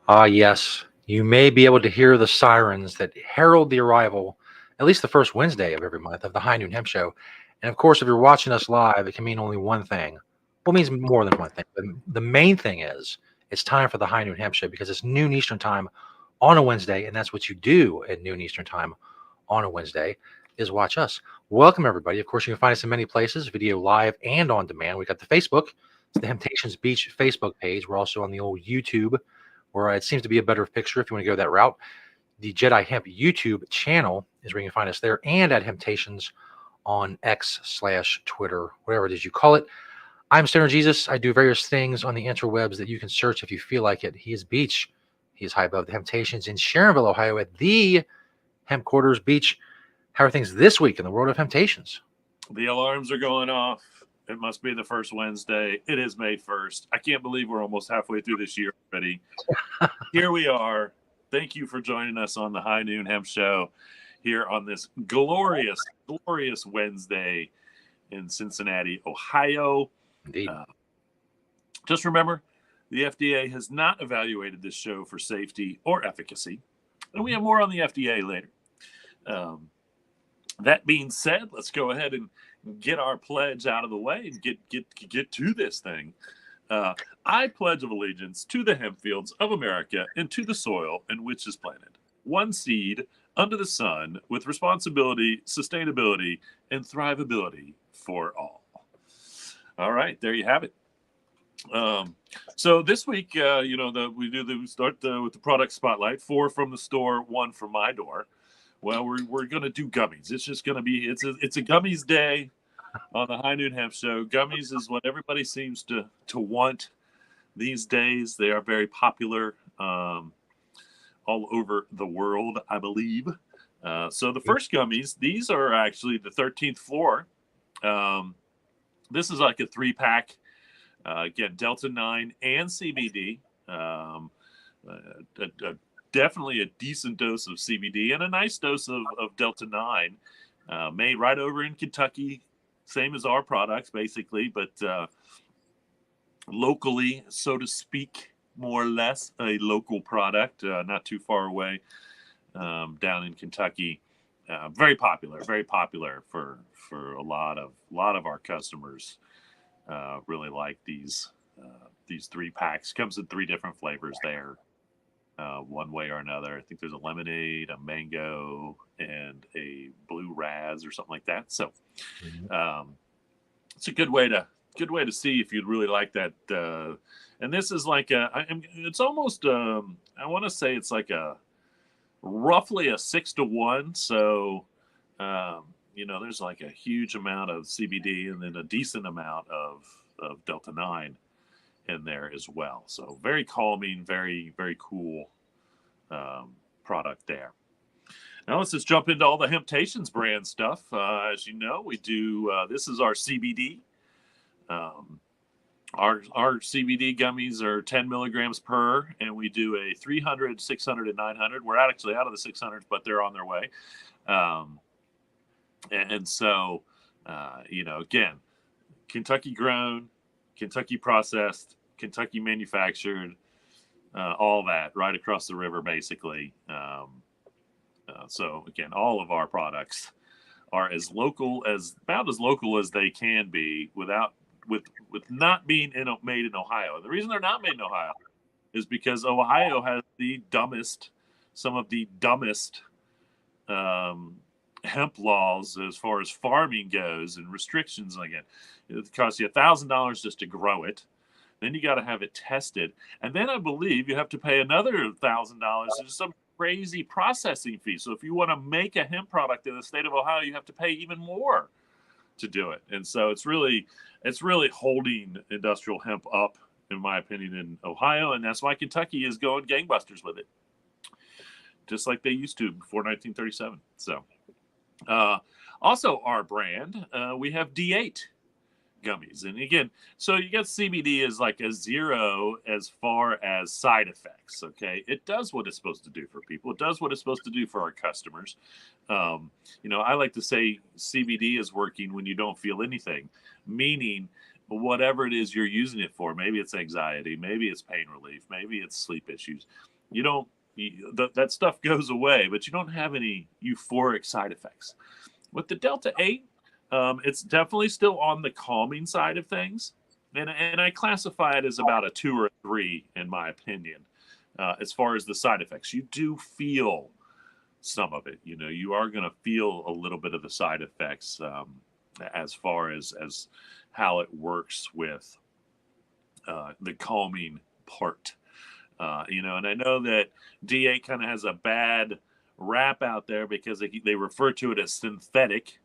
Ah, yes. You may be able to hear the sirens that herald the arrival, at least the first Wednesday of every month, of the High Noon Hemp Show. And of course, if you're watching us live, it can mean only one thing. Well, it means more than one thing. But the main thing is it's time for the High Noon Hemp Show because it's noon Eastern time on a Wednesday, and that's what you do at noon Eastern time on a Wednesday is watch us. Welcome, everybody. Of course, you can find us in many places, video live and on demand. We got the Facebook. It's the Temptations Beach Facebook page. We're also on the old YouTube where it seems to be a better picture if you want to go that route. The Jedi Hemp YouTube channel is where you can find us there and at Temptations on X/Twitter, whatever it is you call it. I'm Stoner Jesus. I do various things on the interwebs that you can search if you feel like it. He is Beach. He is high above the Temptations in Sharonville, Ohio at the Hemp Quarters Beach. How are things this week in the world of Temptations? The alarms are going off. It must be the first Wednesday. It is May 1st. I can't believe we're almost halfway through this year already. Here we are. Thank you for joining us on the High Noon Hemp Show here on this glorious, glorious Wednesday in Cincinnati, Ohio. Indeed. Just remember, the FDA has not evaluated this show for safety or efficacy. And we have more on the FDA later. That being said, let's go ahead and get our pledge out of the way and get to this thing. I pledge of allegiance to the hemp fields of America and to the soil in which is planted. One seed under the sun with responsibility, sustainability, and thrivability for all. All right, there you have it. So this week, we start with the product spotlight. 4 from the store, 1 from my door. Well, we're going to do gummies. It's just going to be it's a gummies day on the High Noon Hemp Show. Gummies is what everybody seems to want these days. They are very popular all over the world, I believe. So the first gummies, these are actually the 13th floor. This is like a 3-pack. Again, Delta 9 and CBD. Definitely a decent dose of CBD and a nice dose of Delta 9. Made right over in Kentucky. Same as our products, basically, but locally, so to speak, more or less a local product, not too far away down in Kentucky. Very popular for a lot of our customers. Really like these 3 packs. Comes in 3 different flavors there, one way or another. I think there's a lemonade, a mango, and a blue raz or something like that. So it's a good way to see if you'd really like that. And this is like it's almost I want to say it's like roughly a 6-to-1. So there's like a huge amount of CBD and then a decent amount of Delta 9 in there as well. So very calming, very, very cool product there. Now let's just jump into all the Hemptations brand stuff. As you know, we do, this is our CBD. Our CBD gummies are 10 milligrams per, and we do a 300, 600, and 900. We're actually out of the 600s, but they're on their way. And so, again, Kentucky grown, Kentucky processed, Kentucky manufactured, all that right across the river, basically. So again, all of our products are about as local as they can be with not being made in Ohio. The reason they're not made in Ohio is because Ohio has some of the dumbest hemp laws as far as farming goes and restrictions. Again, it costs you $1,000 just to grow it. Then you got to have it tested, and then I believe you have to pay another $1,000 to some crazy processing fee. So if you want to make a hemp product in the state of Ohio, you have to pay even more to do it. And so it's really holding industrial hemp up, in my opinion, in Ohio, and that's why Kentucky is going gangbusters with it, just like they used to before 1937. So. Also our brand, we have D8 gummies. And again, so you got CBD as like a 0 as far as side effects. Okay. It does what it's supposed to do for people. It does what it's supposed to do for our customers. I like to say CBD is working when you don't feel anything, meaning whatever it is you're using it for. Maybe it's anxiety, maybe it's pain relief, maybe it's sleep issues. You don't that stuff goes away, but you don't have any euphoric side effects. With the Delta 8, it's definitely still on the calming side of things. And I classify it as about a 2 or a 3, in my opinion, as far as the side effects. You do feel some of it. You know, you are going to feel a little bit of the side effects, as far as how it works with the calming part. You know, and I know that D8 kind of has a bad rap out there because they refer to it as synthetic.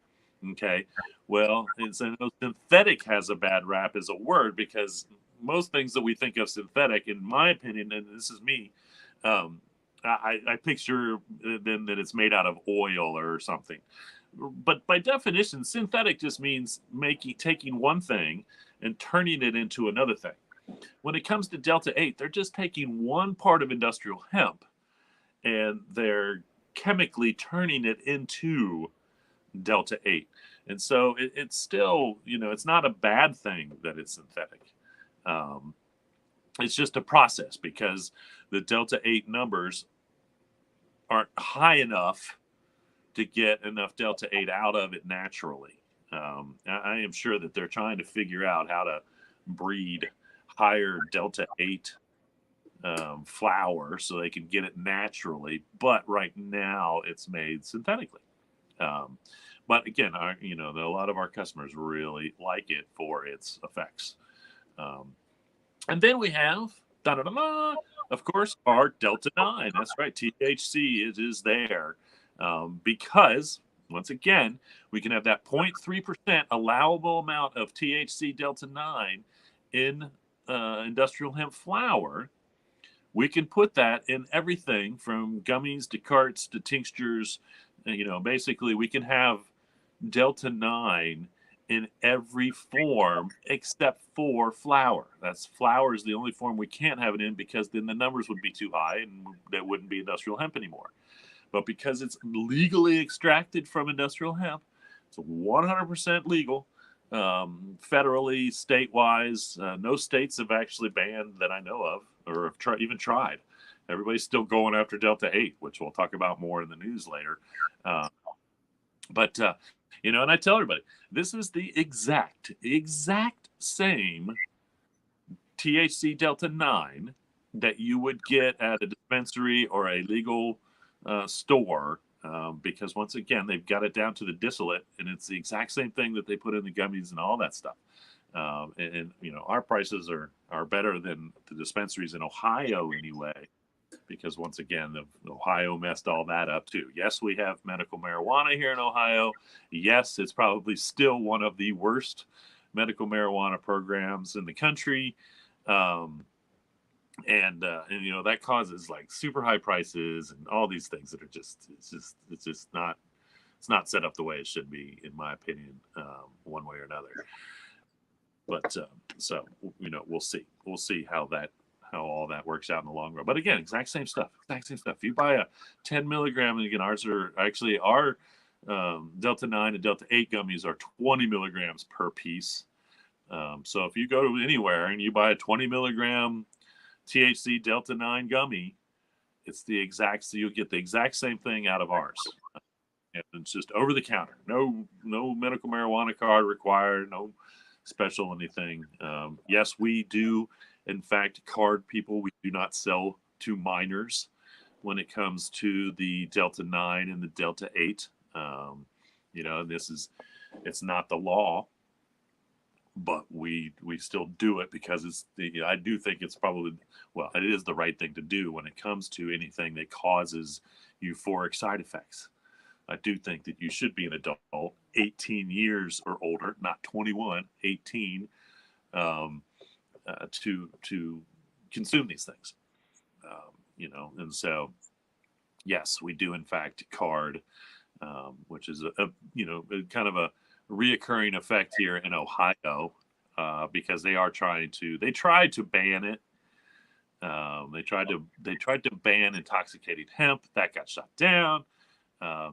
Okay, well, it's, I know synthetic has a bad rap as a word because most things that we think of synthetic, in my opinion, and this is me, um, I picture then that it's made out of oil or something. But by definition, synthetic just means taking one thing and turning it into another thing. When it comes to Delta 8, they're just taking one part of industrial hemp and they're chemically turning it into Delta 8. And so it's still, you know, it's not a bad thing that it's synthetic. Um, it's just a process because the Delta 8 numbers aren't high enough to get enough Delta 8 out of it naturally. I am sure that they're trying to figure out how to breed higher Delta 8 flour so they can get it naturally. But right now it's made synthetically. Um, but again, you know, a lot of our customers really like it for its effects. Um, and then we have, of course, our Delta 9. That's right, THC is there because, once again, we can have that 0.3% allowable amount of THC Delta 9 in industrial hemp flour. We can put that in everything from gummies to carts to tinctures. You know, basically, we can have Delta 9 in every form except for flour. That's flour is the only form we can't have it in because then the numbers would be too high and that wouldn't be industrial hemp anymore. But because it's legally extracted from industrial hemp, it's 100% legal, federally, state-wise. No states have actually banned that I know of or have even tried. Everybody's still going after Delta 8, which we'll talk about more in the news later. Uh, but you know, and I tell everybody, this is the exact same THC Delta 9 that you would get at a dispensary or a legal store. Because once again, they've got it down to the distillate, and it's the exact same thing that they put in the gummies and all that stuff. And you know, our prices are better than the dispensaries in Ohio anyway, because once again, Ohio messed all that up too. Yes, we have medical marijuana here in Ohio. Yes, it's probably still one of the worst medical marijuana programs in the country. Um, and you know, that causes like super high prices and all these things that are it's just not set up the way it should be, in my opinion, one way or another. But so you know, we'll see how all that works out in the long run. But again, exact same stuff. If you buy a 10 milligram, and again, ours are actually our Delta 9 and Delta 8 gummies are 20 milligrams per piece. So if you go to anywhere and you buy a 20 milligram THC Delta 9 gummy, it's the exact, so you'll get the exact same thing out of ours. And it's just over the counter. No medical marijuana card required. No special anything. Yes, we do, in fact, card people. We do not sell to minors when it comes to the Delta 9 and the Delta 8. You know, it's not the law, but we still do it because I do think it's probably, well, it is the right thing to do when it comes to anything that causes euphoric side effects. I do think that you should be an adult, 18 years or older, not 21, 18, to consume these things. You know, and so yes, we do in fact card, which is a you know, kind of a reoccurring effect here in Ohio, because they tried to ban it. They tried to ban intoxicating hemp. That got shut down.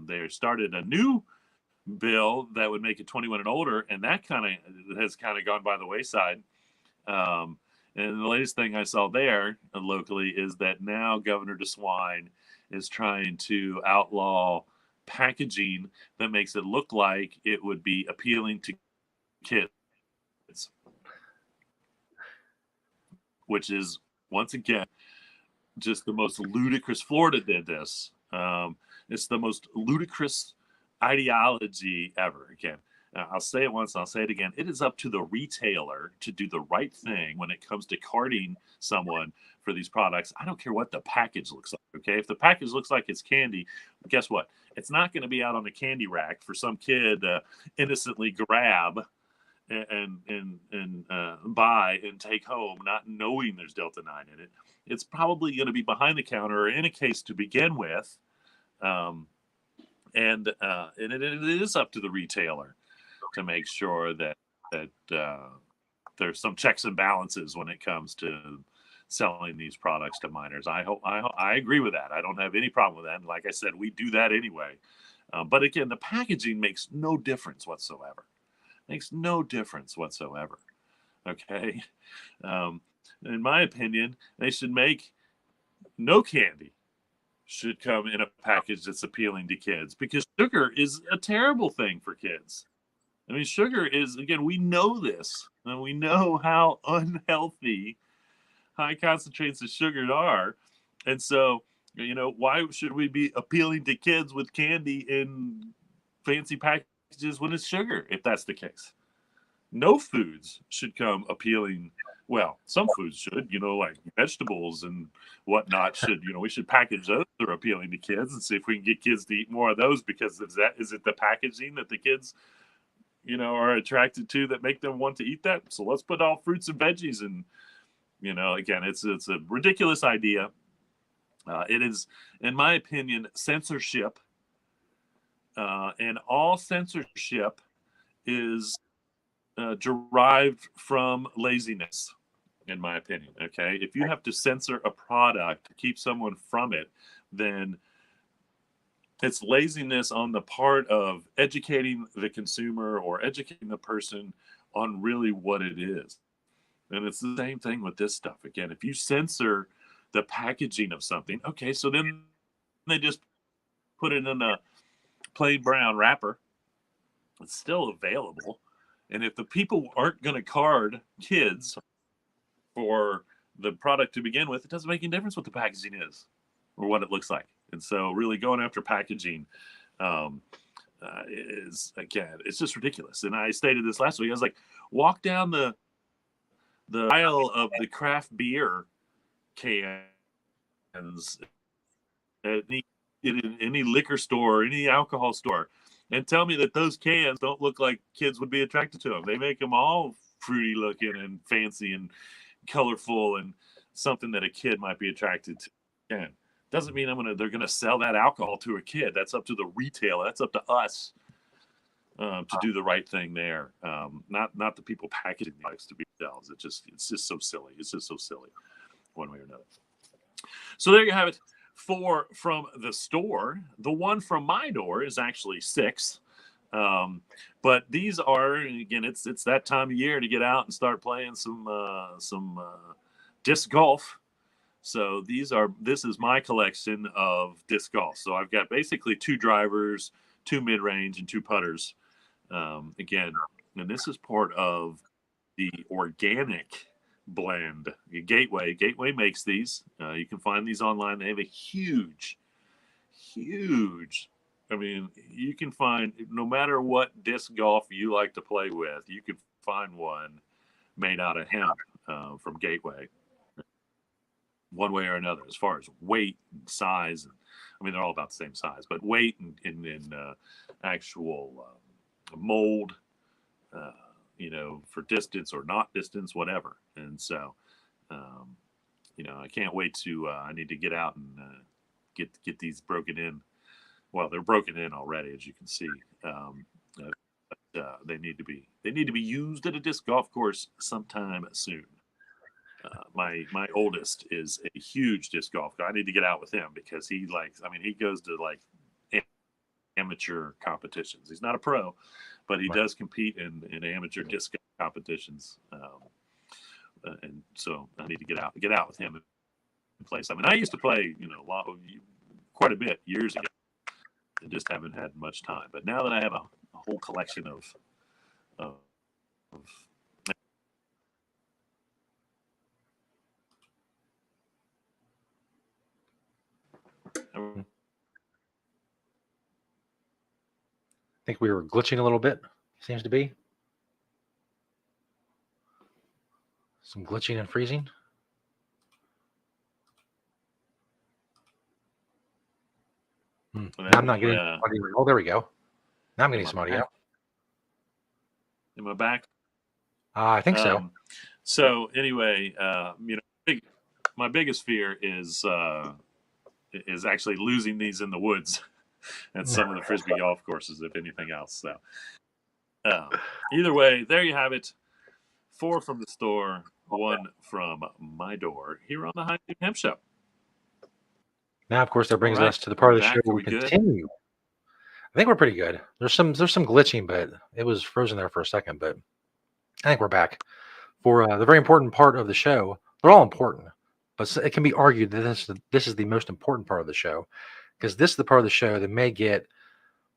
They started a new bill that would make it 21 and older, and that kind of has kind of gone by the wayside. Um, And the latest thing I saw there locally is that now Governor DeSwine is trying to outlaw packaging that makes it look like it would be appealing to kids, which is, once again, just the most ludicrous. Florida did this. It's the most ludicrous ideology ever. Again, I'll say it once, I'll say it again. It is up to the retailer to do the right thing when it comes to carding someone for these products. I don't care what the package looks like. Okay, if the package looks like it's candy, guess what? It's not going to be out on a candy rack for some kid innocently grab and buy and take home, not knowing there's Delta 9 in it. It's probably going to be behind the counter or in a case to begin with. And it is up to the retailer to make sure that there's some checks and balances when it comes to selling these products to minors. I agree with that. I don't have any problem with that. And like I said, we do that anyway. But again, the packaging makes no difference whatsoever. Makes no difference whatsoever. Okay. In my opinion, they should make no candy should come in a package that's appealing to kids, because sugar is a terrible thing for kids. I mean, sugar is, again, we know this, and we know how unhealthy high concentrates of sugar are. And so, why should we be appealing to kids with candy in fancy packages when it's sugar, if that's the case? No foods should come appealing. Well, some foods should, like vegetables and whatnot should, we should package those that are appealing to kids and see if we can get kids to eat more of those, because is it the packaging that the kids, are attracted to that make them want to eat that? So let's put all fruits and veggies. And, again, it's a ridiculous idea. It is, in my opinion, censorship. And all censorship is derived from laziness, in my opinion. Okay, if you have to censor a product to keep someone from it, then it's laziness on the part of educating the consumer or educating the person on really what it is. And it's the same thing with this stuff. Again, if you censor the packaging of something, okay, so then they just put it in a plain brown wrapper. It's still available. And if the people aren't going to card kids for the product to begin with, it doesn't make any difference what the packaging is or what it looks like. And so really going after packaging is, again, it's just ridiculous. And I stated this last week. I was like, walk down the aisle of the craft beer cans at any liquor store, any alcohol store, and tell me that those cans don't look like kids would be attracted to them. They make them all fruity looking and fancy and colorful and something that a kid might be attracted to. Again, doesn't mean they're gonna sell that alcohol to a kid. That's up to the retailer. That's up to us to do the right thing there. Not the people packaging products to be themselves. It's just so silly. It's just so silly, one way or another. So there you have it. 4 from the store. The one from my door is actually 6. But these are, again, it's that time of year to get out and start playing some disc golf. So this is my collection of disc golf. So I've got basically 2 drivers, 2 mid-range, and 2 putters. Again, and this is part of the organic blend. Gateway makes these. You can find these online. They have a huge, I mean, you can find, no matter what disc golf you like to play with, you can find one made out of hemp from Gateway, one way or another, as far as weight and size. I mean, they're all about the same size, but weight and actual mold, for distance or not distance, whatever. And so, I can't wait to, I need to get out and get these broken in. Well, they're broken in already, as you can see. But they need to be used at a disc golf course sometime soon. My oldest is a huge disc golf guy. I need to get out with him because he goes to like amateur competitions. He's not a pro, but he does compete in amateur disc competitions. and so I need to get out with him and play some. And I used to play, quite a bit years ago. I just haven't had much time. But now that I have a whole collection of I think we were glitching a little bit. Seems to be some glitching and freezing. Now I'm not getting audio. Oh, there we go. Now I'm getting some audio. Am I back? I think so. So anyway, my biggest fear is actually losing these in the woods at some of the frisbee golf courses, if anything else. So either way, there you have it. 4 from the store, 1 from my door here on the High Noon Hemp Show. Now, of course, that brings us to the part of the show where we continue. I think we're pretty good. There's some glitching, but it was frozen there for a second. But I think we're back for the very important part of the show. They're all important, but it can be argued that this is the most important part of the show, because this is the part of the show that may get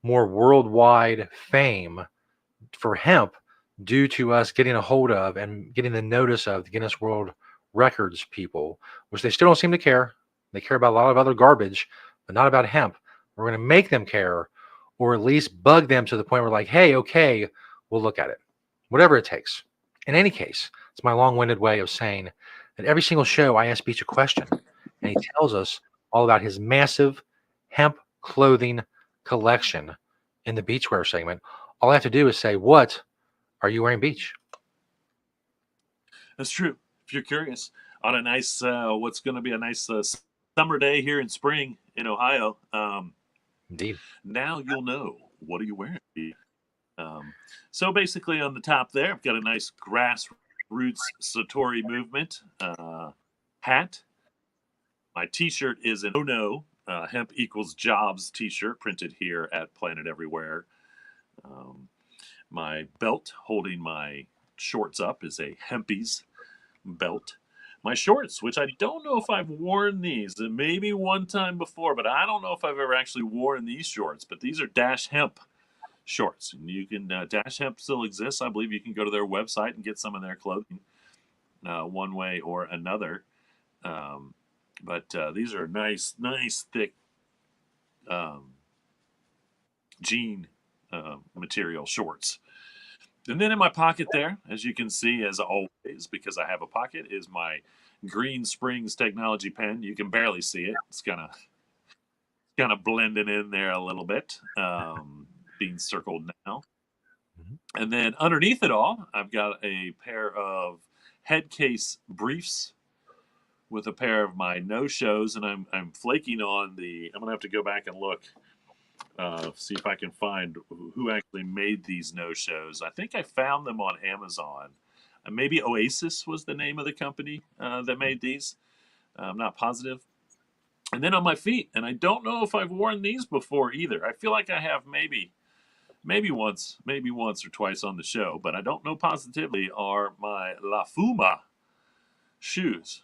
more worldwide fame for hemp due to us getting a hold of and getting the notice of the Guinness World Records people, which they still don't seem to care. They care about a lot of other garbage, but not about hemp. We're going to make them care, or at least bug them to the point where, like, hey, okay, we'll look at it. Whatever it takes. In any case, it's my long-winded way of saying that every single show I ask Beach a question, and he tells us all about his massive hemp clothing collection in the beachwear segment. All I have to do is say, what are you wearing, Beach? That's true. If you're curious, on a nice, what's going to be a nice summer day here in spring in Ohio. Indeed. Now you'll know. What are you wearing? So basically on the top there, I've got a nice grassroots Satori movement hat. My t-shirt is an No Hemp Equals Jobs t-shirt printed here at Planet Everywhere. My belt holding my shorts up is a Hempies belt. My shorts, which I don't know if I've worn these, maybe one time before, but I don't know if I've ever actually worn these shorts, but these are Dash Hemp shorts. And you can, Dash Hemp still exists. I believe you can go to their website and get some of their clothing one way or another. But these are nice, thick jean material shorts. And then in my pocket there, as you can see, as always, because I have a pocket, is my Green Springs Technology pen. You can barely see it. It's kind of blending in there a little bit, being circled now. Mm-hmm. And then underneath it all, I've got a pair of head case briefs with a pair of my no-shows, and I'm flaking on the. I'm gonna have to go back and look. See if I can find who actually made these no-shows. I think I found them on Amazon. Maybe Oasis was the name of the company that made these. I'm not positive. And then on my feet, and I don't know if I've worn these before either. I feel like I have maybe once or twice on the show, but I don't know positively, are my La Fuma shoes.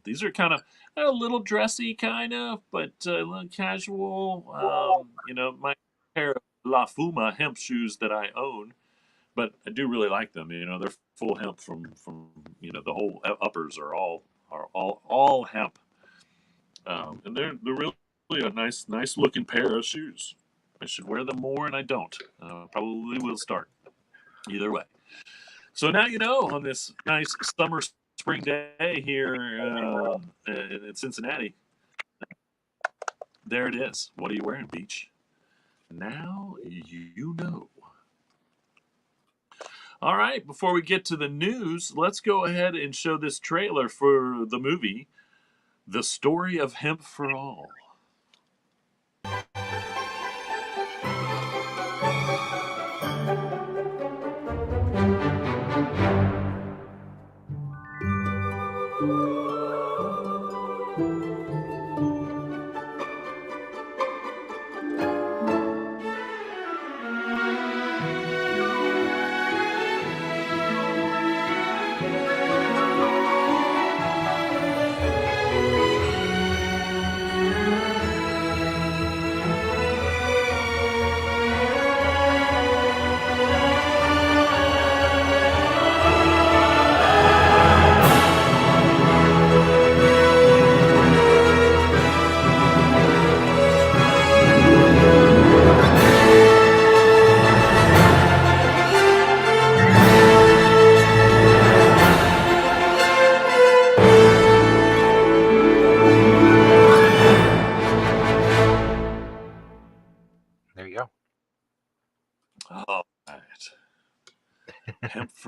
These are kind of a little dressy, kind of, but a little casual. My pair of La Fuma hemp shoes that I own, but I do really like them. They're full hemp from the whole uppers are all hemp, and they're really a nice looking pair of shoes. I should wear them more, and I don't. Probably will start. Either way. So now on this nice spring day here in Cincinnati. There it is. What are you wearing, Beach? Now you know. All right, before we get to the news, let's go ahead and show this trailer for the movie, The Story of Hemp for All.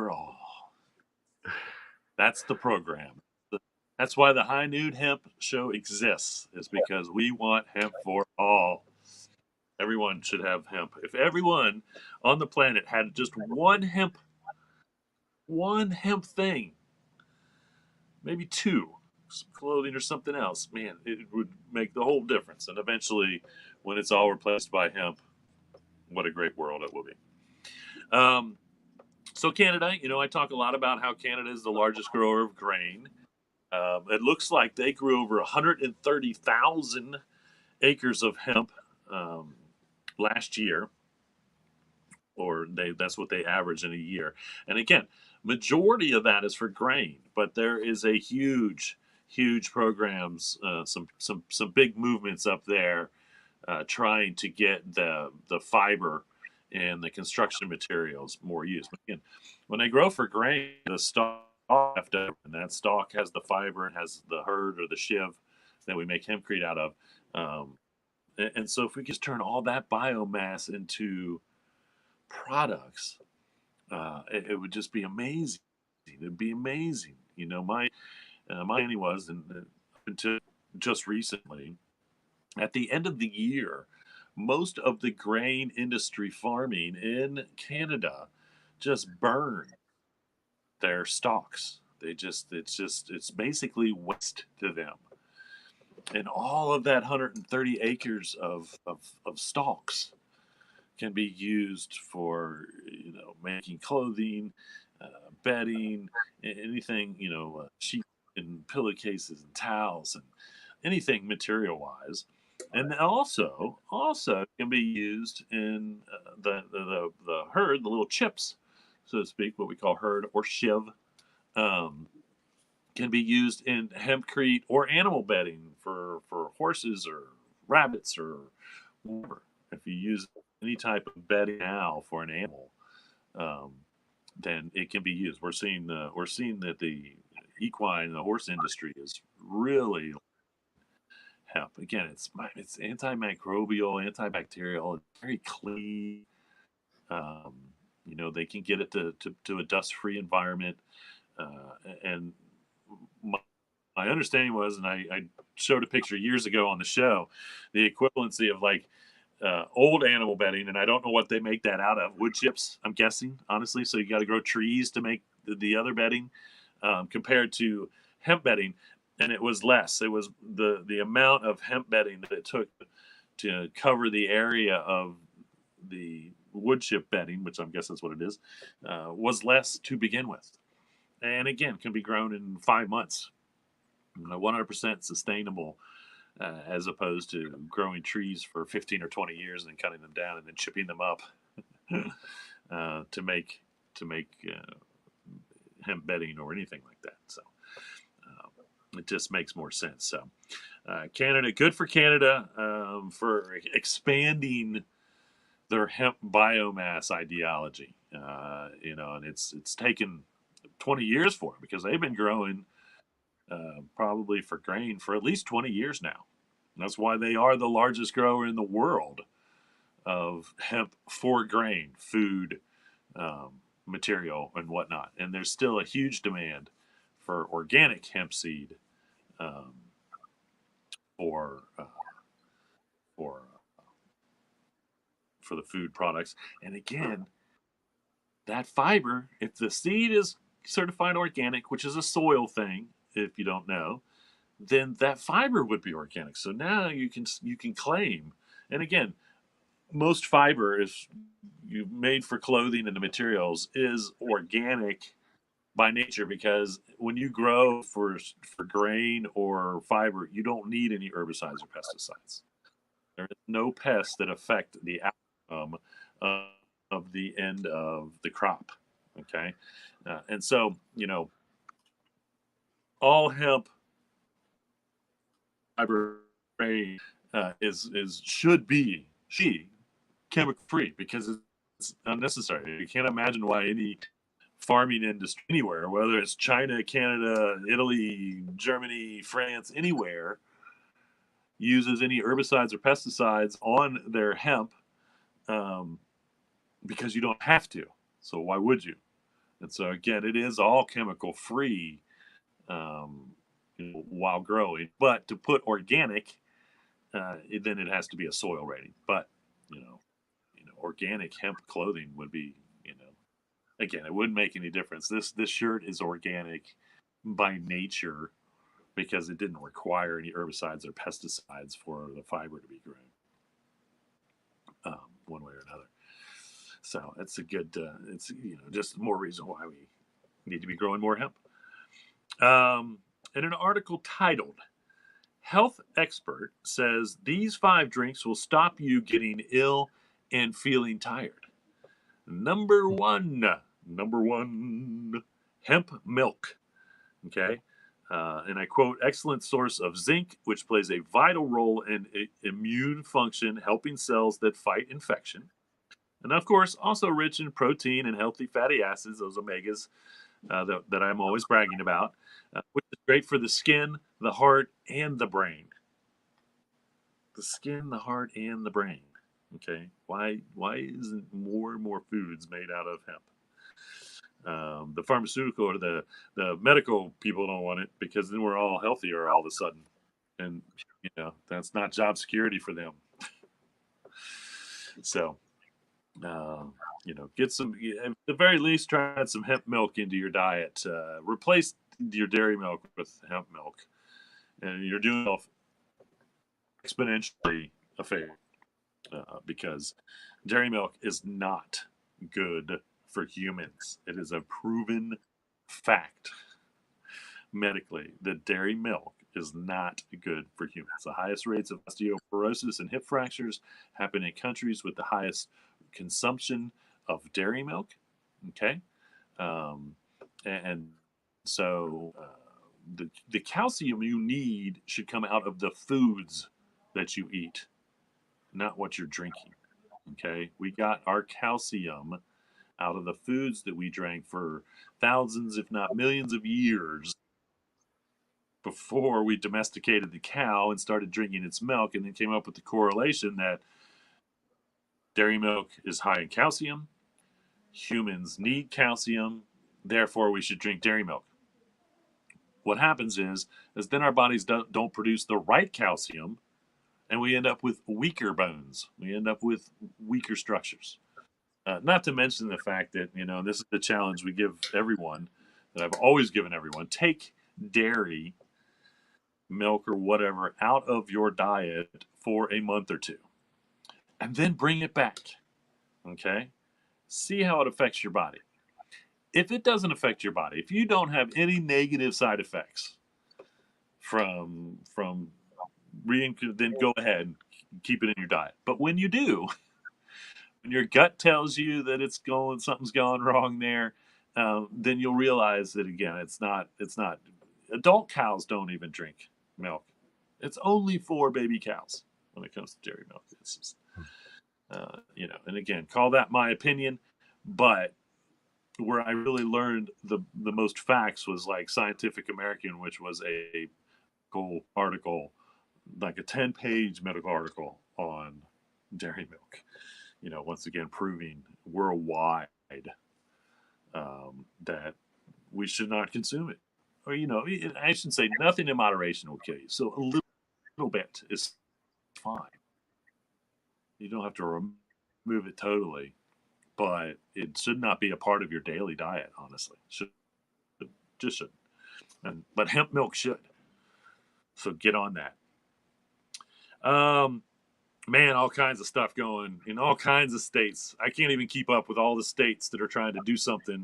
for all. That's the program. That's why the High Noon Hemp Show exists, is because we want hemp for all. Everyone should have hemp. If everyone on the planet had just one hemp thing, maybe two, some clothing or something else, man, it would make the whole difference. And eventually, when it's all replaced by hemp, what a great world it will be. So Canada, I talk a lot about how Canada is the largest grower of grain. It looks like they grew over 130,000 acres of hemp last year, or that's what they average in a year. And again, majority of that is for grain, but there is a huge programs, some big movements up there, trying to get the fiber and the construction materials more used. But again, when they grow for grain, the stalk left over, and that stalk has the fiber and has the hurd or the shiv that we make hempcrete out of. And so if we just turn all that biomass into products, it would just be amazing. It'd be amazing. My understanding was, and until just recently, at the end of the year, most of the grain industry farming in Canada just burn their stalks. It's basically waste to them. And all of that 130 acres of stalks can be used for, making clothing, bedding, anything, sheet and pillowcases and towels and anything material wise. And then also can be used in the hurd, the little chips, so to speak, what we call hurd or shiv, um, can be used in hempcrete or animal bedding for horses or rabbits or whatever. If you use any type of bedding now for an animal, um, then it can be used. We're seeing that the equine and the horse industry is really hemp. Again, it's antimicrobial, antibacterial, it's very clean. Um, they can get it to a dust-free environment. And my understanding was, and I showed a picture years ago on the show, the equivalency of like old animal bedding, and I don't know what they make that out of. Wood chips, I'm guessing, honestly. So you got to grow trees to make the other bedding, compared to hemp bedding, and it was less. It was the amount of hemp bedding that it took to cover the area of the wood chip bedding, which I'm guessing that's what it is, was less to begin with. And again, can be grown in 5 months. 100% sustainable, as opposed to growing trees for 15 or 20 years and then cutting them down and then chipping them up to make hemp bedding or anything like that. So it just makes more sense. So Canada, good for Canada, for expanding their hemp biomass ideology. And it's taken 20 years for it, because they've been growing probably for grain for at least 20 years now. That's why they are the largest grower in the world of hemp for grain, food, material, and whatnot. And there's still a huge demand for organic hemp seed, um, for for for the food products. And again, that fiber, if the seed is certified organic, which is a soil thing, if you don't know, then that fiber would be organic. So now you can claim, and again, most fiber is you made for clothing and the materials is organic by nature, because when you grow for grain or fiber, you don't need any herbicides or pesticides. There is no pests that affect the outcome of the end of the crop. Okay, and so all hemp fiber grain is should be chemical free, because it's unnecessary. You can't imagine why any farming industry anywhere, whether it's China, Canada, Italy, Germany, France, anywhere, uses any herbicides or pesticides on their hemp, because you don't have to. So why would you? And so again, it is all chemical free, while growing. But to put organic, then it has to be a soil rating. But you know, organic hemp clothing would be, again, it wouldn't make any difference. This shirt is organic by nature because it didn't require any herbicides or pesticides for the fiber to be grown, one way or another. So it's a good, it's just more reason why we need to be growing more hemp. In an article titled "Health Expert Says These 5 Drinks Will Stop You Getting Ill and Feeling Tired." Number one, hemp milk. Okay. And I quote, "Excellent source of zinc, which plays a vital role in immune function, helping cells that fight infection. And of course, also rich in protein and healthy fatty acids, those omegas that I'm always bragging about, which is great for the skin, the heart, and the brain." The skin, the heart, and the brain. Okay, why isn't more and more foods made out of hemp? The pharmaceutical or the medical people don't want it because then we're all healthier all of a sudden, and that's not job security for them. So get some, at the very least, try some hemp milk into your diet. Replace your dairy milk with hemp milk, and you're doing yourself exponentially a favor, because dairy milk is not good for humans. It is a proven fact medically that dairy milk is not good for humans. The highest rates of osteoporosis and hip fractures happen in countries with the highest consumption of dairy milk. Okay. Um, and so the calcium you need should come out of the foods that you eat, not what you're drinking. Okay. We got our calcium out of the foods that we drank for thousands, if not millions of years before we domesticated the cow and started drinking its milk, and then came up with the correlation that dairy milk is high in calcium. Humans need calcium, therefore we should drink dairy milk. What happens is then our bodies don't produce the right calcium, and we end up with weaker bones. We end up with weaker structures. Not to mention the fact that, this is the challenge we give everyone, that I've always given everyone: take dairy, milk, or whatever out of your diet for a month or two, and then bring it back. Okay? See how it affects your body. If it doesn't affect your body, if you don't have any negative side effects from then go ahead and keep it in your diet. But when you do, when your gut tells you that something's going wrong there, then you'll realize that, again, it's not. Adult cows don't even drink milk. It's only for baby cows when it comes to dairy milk. It's just, and again, call that my opinion, but where I really learned the most facts was like Scientific American, which was a cool article, like a 10-page medical article on dairy milk. Once again, proving worldwide that we should not consume it. Or, I should say nothing in moderation will kill you. So a little bit is fine. You don't have to remove it totally, but it should not be a part of your daily diet, honestly. Just shouldn't. But hemp milk should. So get on that. Man, all kinds of stuff going in all kinds of states. I can't even keep up with all the states that are trying to do something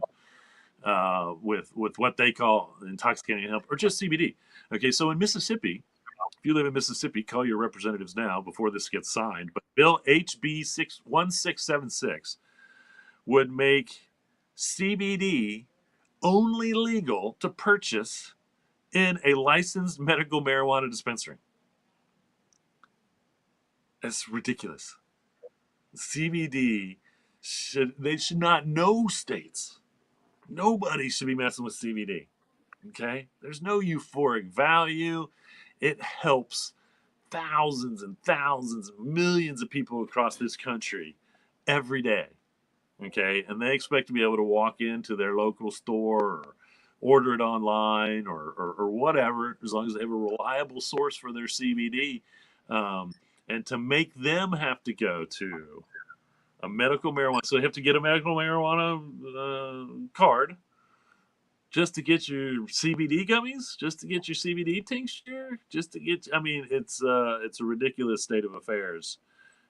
with what they call intoxicating hemp or just CBD. Okay, so in Mississippi, if you live in Mississippi, call your representatives now before this gets signed. But Bill HB 1676 would make CBD only legal to purchase in a licensed medical marijuana dispensary. That's ridiculous. CBD should not know states. Nobody should be messing with CBD. Okay? There's no euphoric value. It helps thousands and thousands, millions of people across this country every day. Okay, and they expect to be able to walk into their local store or order it online or whatever, as long as they have a reliable source for their CBD. Um, and to make them have to go to a medical marijuana, so they have to get a medical marijuana card just to get your CBD gummies, just to get your CBD tincture, just to get. I mean, it's a ridiculous state of affairs,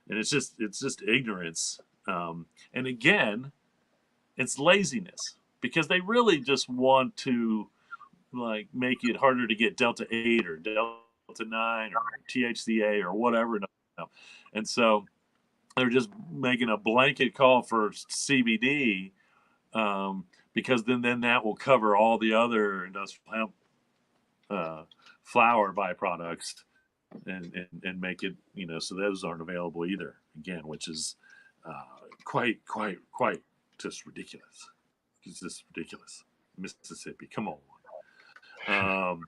and it's just ignorance. And again, it's laziness because they really just want to like make it harder to get Delta 8 or Delta 9 or THCA or whatever. And so they're just making a blanket call for CBD, because then that will cover all the other industrial hemp flower byproducts and make it, so those aren't available either, again, which is quite just ridiculous. It's just ridiculous. Mississippi, come on.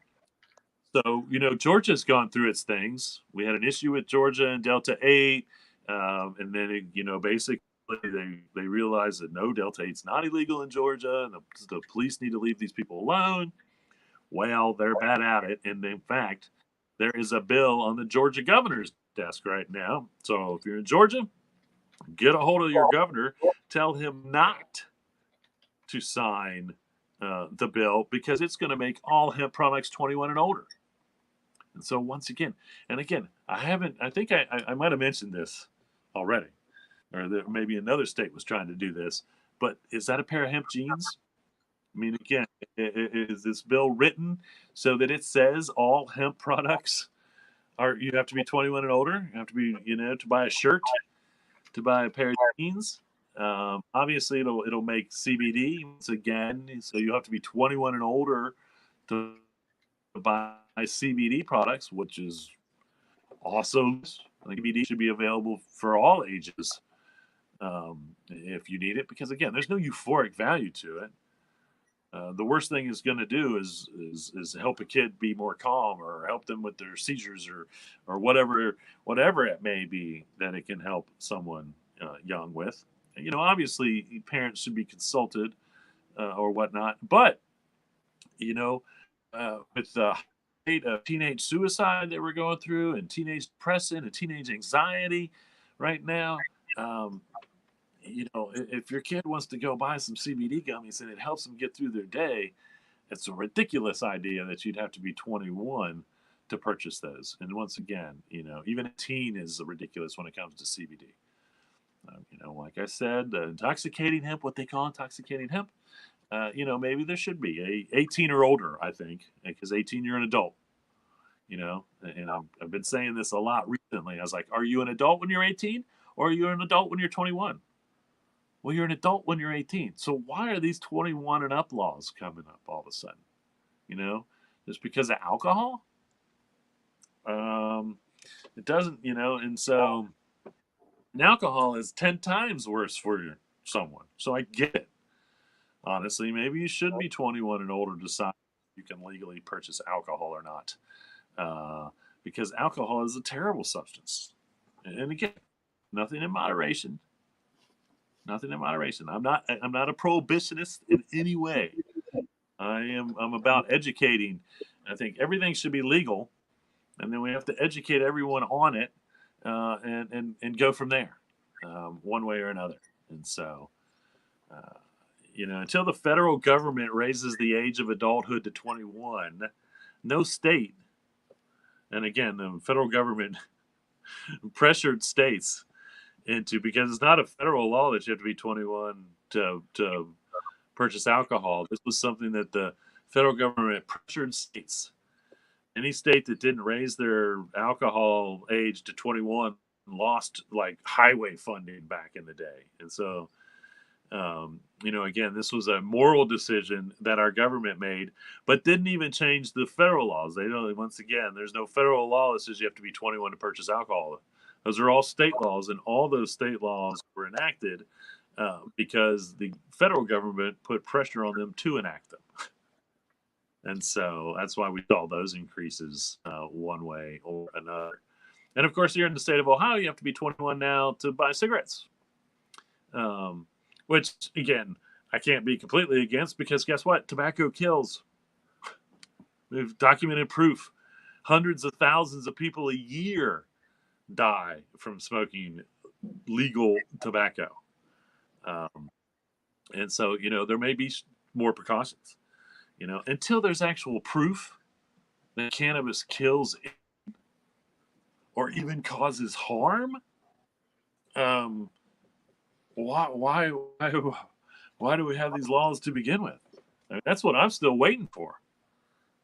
So, Georgia's gone through its things. We had an issue with Georgia and Delta 8, and then, basically they realized that no, Delta 8's not illegal in Georgia, and the police need to leave these people alone. Well, they're bad at it, and in fact, there is a bill on the Georgia governor's desk right now. So if you're in Georgia, get a hold of your governor, tell him not to sign the bill because it's going to make all hemp products 21 and older. And so once again, I think I might have mentioned this already, or that maybe another state was trying to do this, but is that a pair of hemp jeans? I mean, again, is this bill written so that it says all hemp products you have to be 21 and older? You have to be, to buy a shirt, to buy a pair of jeans. Obviously, it'll make CBD once again, so you have to be 21 and older to buy CBD products, which is also, CBD should be available for all ages, if you need it, because again, there's no euphoric value to it. The worst thing it's going to do is help a kid be more calm or help them with their seizures or whatever it may be that it can help someone young with. Obviously, parents should be consulted or whatnot, but with the rate of teenage suicide that we're going through and teenage depression and teenage anxiety right now. If your kid wants to go buy some CBD gummies and it helps them get through their day, it's a ridiculous idea that you'd have to be 21 to purchase those. And once again, even a teen is ridiculous when it comes to CBD. Like I said, intoxicating hemp, what they call intoxicating hemp, maybe there should be a 18 or older, I think, because 18, you're an adult. And I've been saying this a lot recently. I was like, are you an adult when you're 18 or are you an adult when you're 21? Well, you're an adult when you're 18. So why are these 21 and up laws coming up all of a sudden? Just because of alcohol? It doesn't, and so alcohol is 10 times worse for someone. So I get it. Honestly, maybe you should be 21 and older to decide if you can legally purchase alcohol or not. Because alcohol is a terrible substance. And again, nothing in moderation. Nothing in moderation. I'm not a prohibitionist in any way. I'm about educating. I think everything should be legal, and then we have to educate everyone on it, and go from there, one way or another. And so, until the federal government raises the age of adulthood to 21, no state, and again, the federal government pressured states because it's not a federal law that you have to be 21 to purchase alcohol. This was something that the federal government pressured states. Any state that didn't raise their alcohol age to 21 lost like highway funding back in the day. And so, again, this was a moral decision that our government made, but didn't even change the federal laws. Once again, there's no federal law that says you have to be 21 to purchase alcohol. Those are all state laws, and all those state laws were enacted because the federal government put pressure on them to enact them. And so that's why we saw those increases one way or another. And of course, here in the state of Ohio, you have to be 21 now to buy cigarettes, which again I can't be completely against, because guess what? Tobacco kills. We've documented proof. Hundreds of thousands of people a year die from smoking legal tobacco. Um, and so, there may be more precautions, until there's actual proof that cannabis kills or even causes harm. Um, why do we have these laws to begin with? I mean, that's what I'm still waiting for.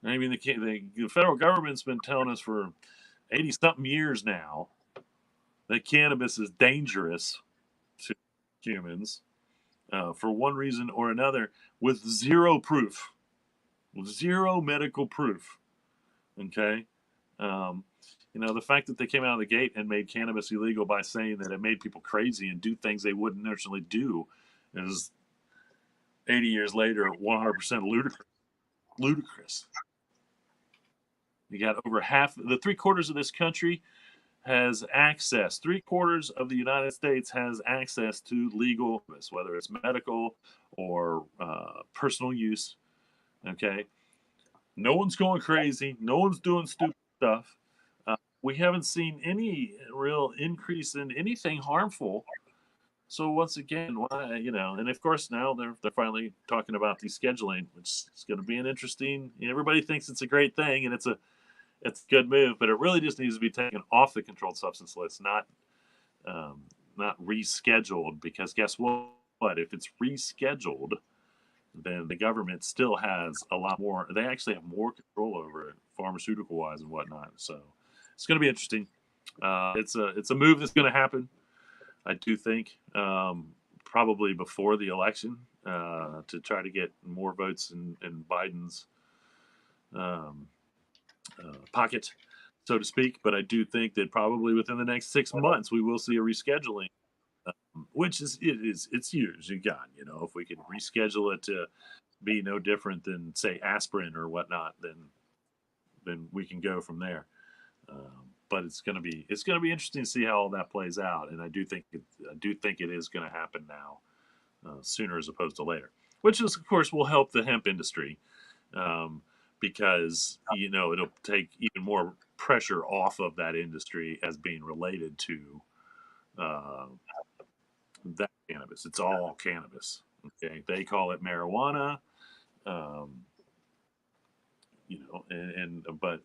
I mean, the federal government's been telling us for 80 something years now that cannabis is dangerous to humans, for one reason or another, with zero proof, with zero medical proof. Okay. Um, the fact that they came out of the gate and made cannabis illegal by saying that it made people crazy and do things they wouldn't naturally do is 80 years later 100% ludicrous. You got over half, the 3/4 of this country has access. 3/4 of the United States has access to legal, whether it's medical or personal use. Okay, no one's going crazy. No one's doing stupid stuff. We haven't seen any real increase in anything harmful. So once again, why, and of course now they're finally talking about descheduling, which is going to be an interesting. Everybody thinks it's a great thing, and it's a good move, but it really just needs to be taken off the controlled substance list, not rescheduled. Because guess what? If it's rescheduled, then the government still has a lot more. They actually have more control over it, pharmaceutical wise and whatnot. So it's going to be interesting. It's a move that's going to happen. I do think, probably before the election, to try to get more votes in Biden's um, pocket, so to speak. But I do think that probably within the next 6 months we will see a rescheduling, which it's usually gone. If we can reschedule it to be no different than, say, aspirin or whatnot, then we can go from there. But it's gonna be interesting to see how all that plays out, and I do think it is going to happen now, sooner as opposed to later, which is of course will help the hemp industry, because it'll take even more pressure off of that industry as being related to uh, that cannabis. It's all cannabis. Okay, they call it marijuana, um, but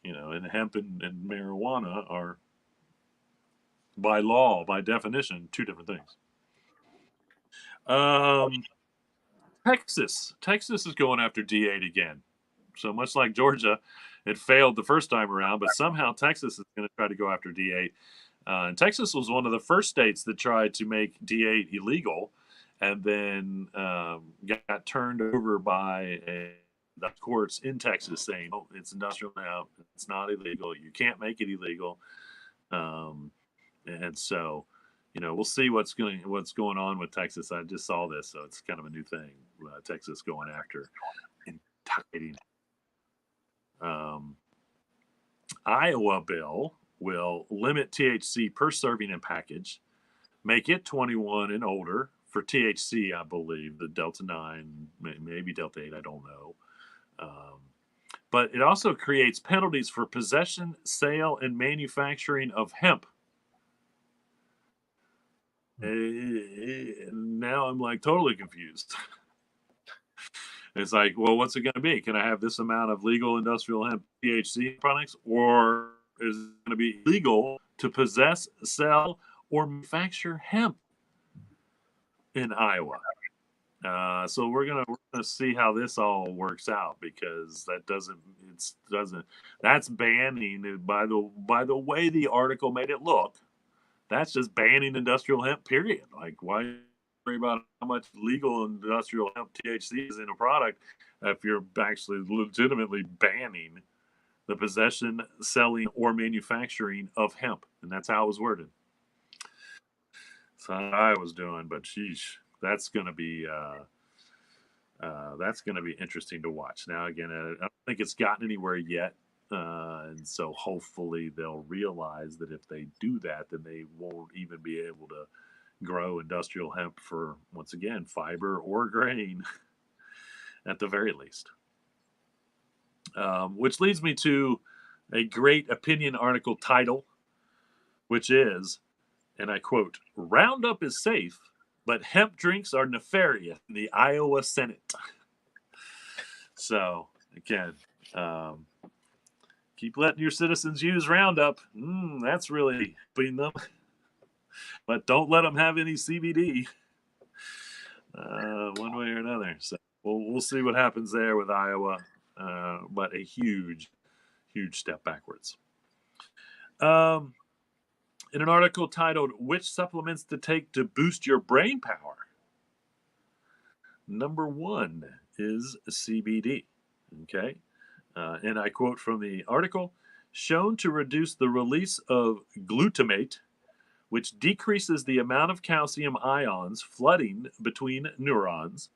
and hemp and marijuana are, by law, by definition, two different things. Texas is going after D8 again. So much like Georgia, it failed the first time around, but somehow Texas is going to try to go after D8. And Texas was one of the first states that tried to make D8 illegal, and then got turned over by the courts in Texas saying, "Oh, it's industrial now. It's not illegal. You can't make it illegal." And so, we'll see what's going on with Texas. I just saw this, so it's kind of a new thing. Texas going after intoxicating. Iowa bill will limit THC per serving and package, make it 21 and older for THC. I believe the Delta 9, maybe Delta 8. I don't know. But it also creates penalties for possession, sale, and manufacturing of hemp. Now I'm like totally confused. It's like, well, what's it going to be? Can I have this amount of legal industrial hemp THC products, or is it going to be legal to possess, sell, or manufacture hemp in Iowa? So we're gonna see how this all works out, because that's banning, by the way the article made it look. That's just banning industrial hemp, period. Like, why worry about how much legal industrial hemp THC is in a product if you're actually legitimately banning the possession, selling, or manufacturing of hemp? And that's how it was worded. So I was doing, but sheesh, that's going to be interesting to watch. Now, again, I don't think it's gotten anywhere yet. And so hopefully they'll realize that if they do that, then they won't even be able to grow industrial hemp for, once again, fiber or grain at the very least. Which leads me to a great opinion article title, which is, and I quote, "Roundup is safe, but hemp drinks are nefarious in the Iowa Senate." So, again, um, keep letting your citizens use Roundup. That's really helping them. But don't let them have any CBD one way or another. So we'll see what happens there with Iowa. But a huge, huge step backwards. In an article titled "Which Supplements to Take to Boost Your Brain Power?" Number one is CBD. Okay. And I quote from the article, "Shown to reduce the release of glutamate, which decreases the amount of calcium ions flooding between neurons,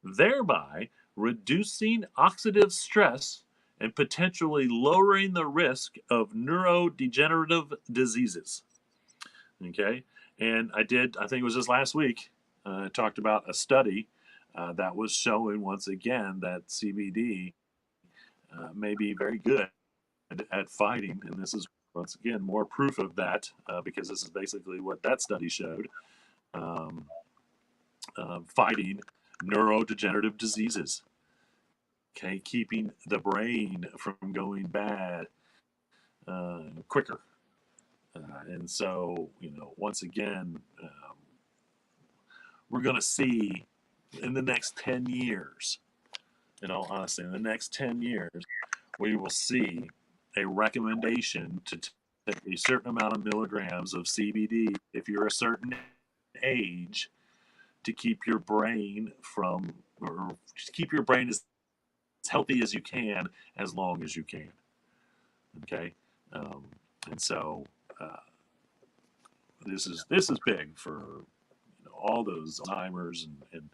thereby reducing oxidative stress and potentially lowering the risk of neurodegenerative diseases." Okay. And I think it was just last week, talked about a study that was showing once again that CBD may be very good at fighting, and this is once again more proof of that because this is basically what that study showed, um, fighting neurodegenerative diseases. Okay, keeping the brain from going bad quicker. And so, once again, we're going to see in the next 10 years, honestly, in the next 10 years, we will see a recommendation to take a certain amount of milligrams of CBD if you're a certain age to keep your brain from, or just keep your brain as healthy as you can as long as you can. Okay. Um, and so uh, this is big for all those Alzheimer's and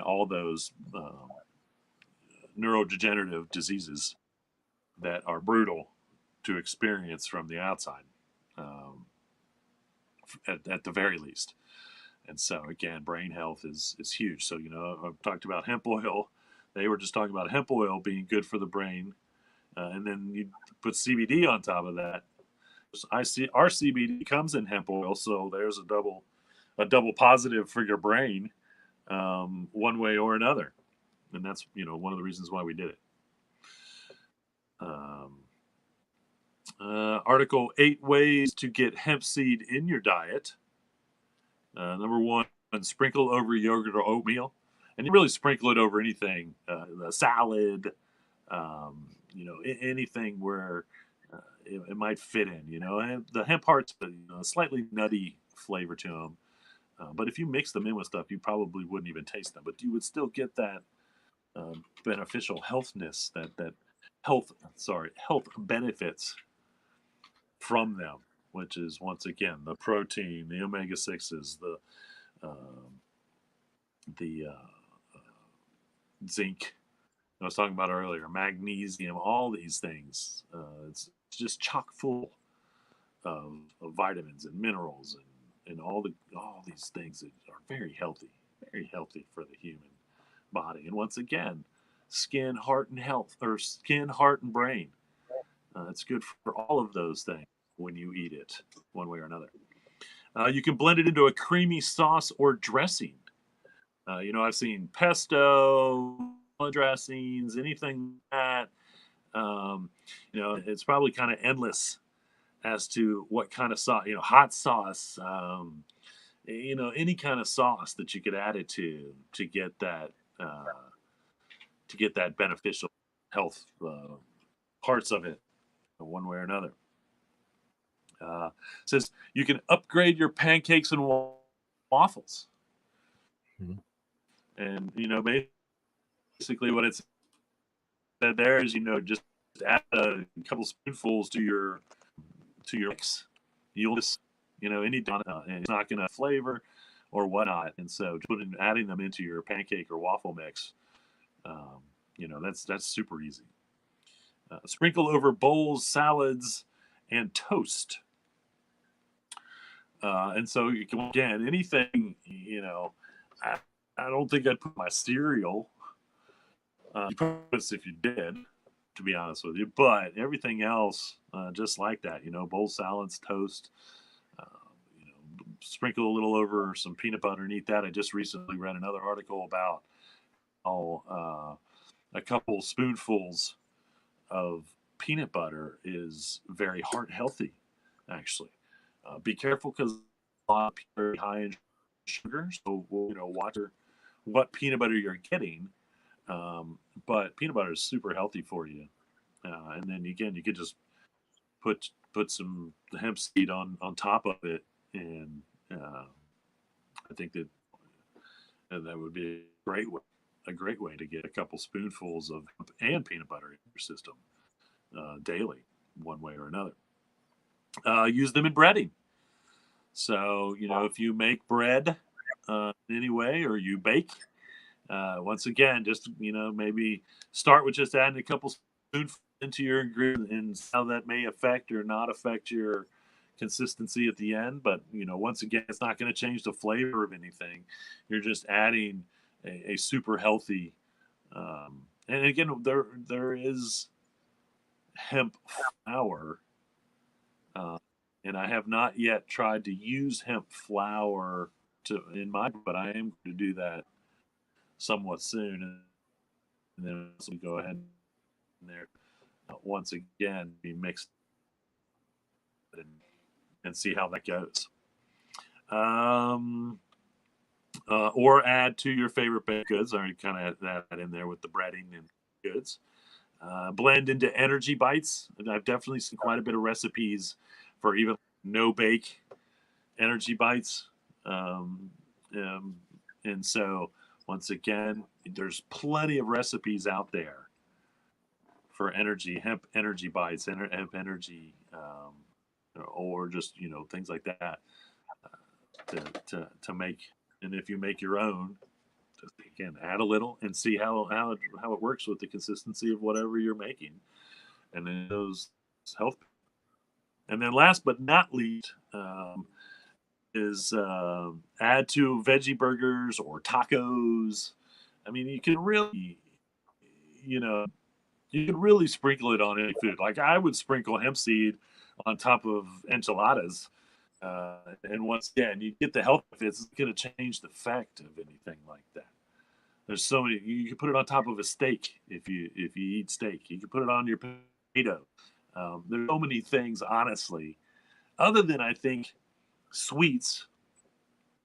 all those neurodegenerative diseases that are brutal to experience from the outside, um, at the very least. And so, again, brain health is huge. So, I've talked about hemp oil. They were just talking about hemp oil being good for the brain. And then you put CBD on top of that. I see our CBD comes in hemp oil, so there's a double positive for your brain, one way or another. And that's one of the reasons why we did it. Um, Article 8 Ways to Get Hemp Seed in Your Diet. Number one, sprinkle over yogurt or oatmeal. And you really sprinkle it over anything, a salad, anything where it might fit in. And the hemp hearts, a slightly nutty flavor to them. But if you mix them in with stuff, you probably wouldn't even taste them. But you would still get that beneficial healthness, that health benefits from them, which is once again the protein, the omega 6s, the zinc I was talking about earlier, magnesium, all these things. It's just chock full of vitamins and minerals and all these things that are very healthy for the human body. And once again, skin, heart, and health, or skin, heart, and brain. It's good for all of those things when you eat it, one way or another. You can blend it into a creamy sauce or dressing. I've seen pesto dressings, anything like that. It's probably kind of endless as to what kind of sauce, hot sauce, any kind of sauce that you could add it to get that beneficial health parts of it, one way or another. Says you can upgrade your pancakes and waffles. Mhm. And basically what it said there is just add a couple spoonfuls to your mix. You'll just any and it's not going to flavor or whatnot. And so adding them into your pancake or waffle mix, that's super easy. Sprinkle over bowls, salads, and toast. And so again, anything, I, I don't think I'd put my cereal. You probably would if you did, to be honest with you. But everything else, just like that, bowl salads, toast, uh, sprinkle a little over some peanut butter and eat that. I just recently read another article about how a couple spoonfuls of peanut butter is very heart healthy, actually. Be careful because a lot of people are high in sugar, so watch what peanut butter you're getting. Um, but peanut butter is super healthy for you. And then again, you could just put some hemp seed on top of it, and I think that would be a great way to get a couple spoonfuls of hemp and peanut butter in your system daily, one way or another. Use them in breading. So if you make bread in any way, or you bake, once again, just maybe start with just adding a couple spoonfuls into your ingredient, and how that may affect or not affect your consistency at the end. But once again, it's not going to change the flavor of anything. You're just adding a super healthy. And again, there is hemp flour, uh, and I have not yet tried to use hemp flour but I am going to do that somewhat soon, and then we go ahead and there once again be mixed and, see how that goes. Um, or add to your favorite baked goods. I already kind of had that in there with the breading and goods. Blend into energy bites. And I've definitely seen quite a bit of recipes for even no bake energy bites. Um, um, and so, once again, there's plenty of recipes out there for hemp energy bites, hemp energy, or just things like that to make. And if you make your own, just again add a little and see how it works with the consistency of whatever you're making, and then those health. And then last but not least, is add to veggie burgers or tacos. I mean, you know, you can really sprinkle it on any food. Like I would sprinkle hemp seed on top of enchiladas. And once again, you get the health benefits. It's going to change the effect of anything like that. There's so many. You can put it on top of a steak if you eat steak. You can put it on your potato. There's so many things, honestly, other than I think sweets,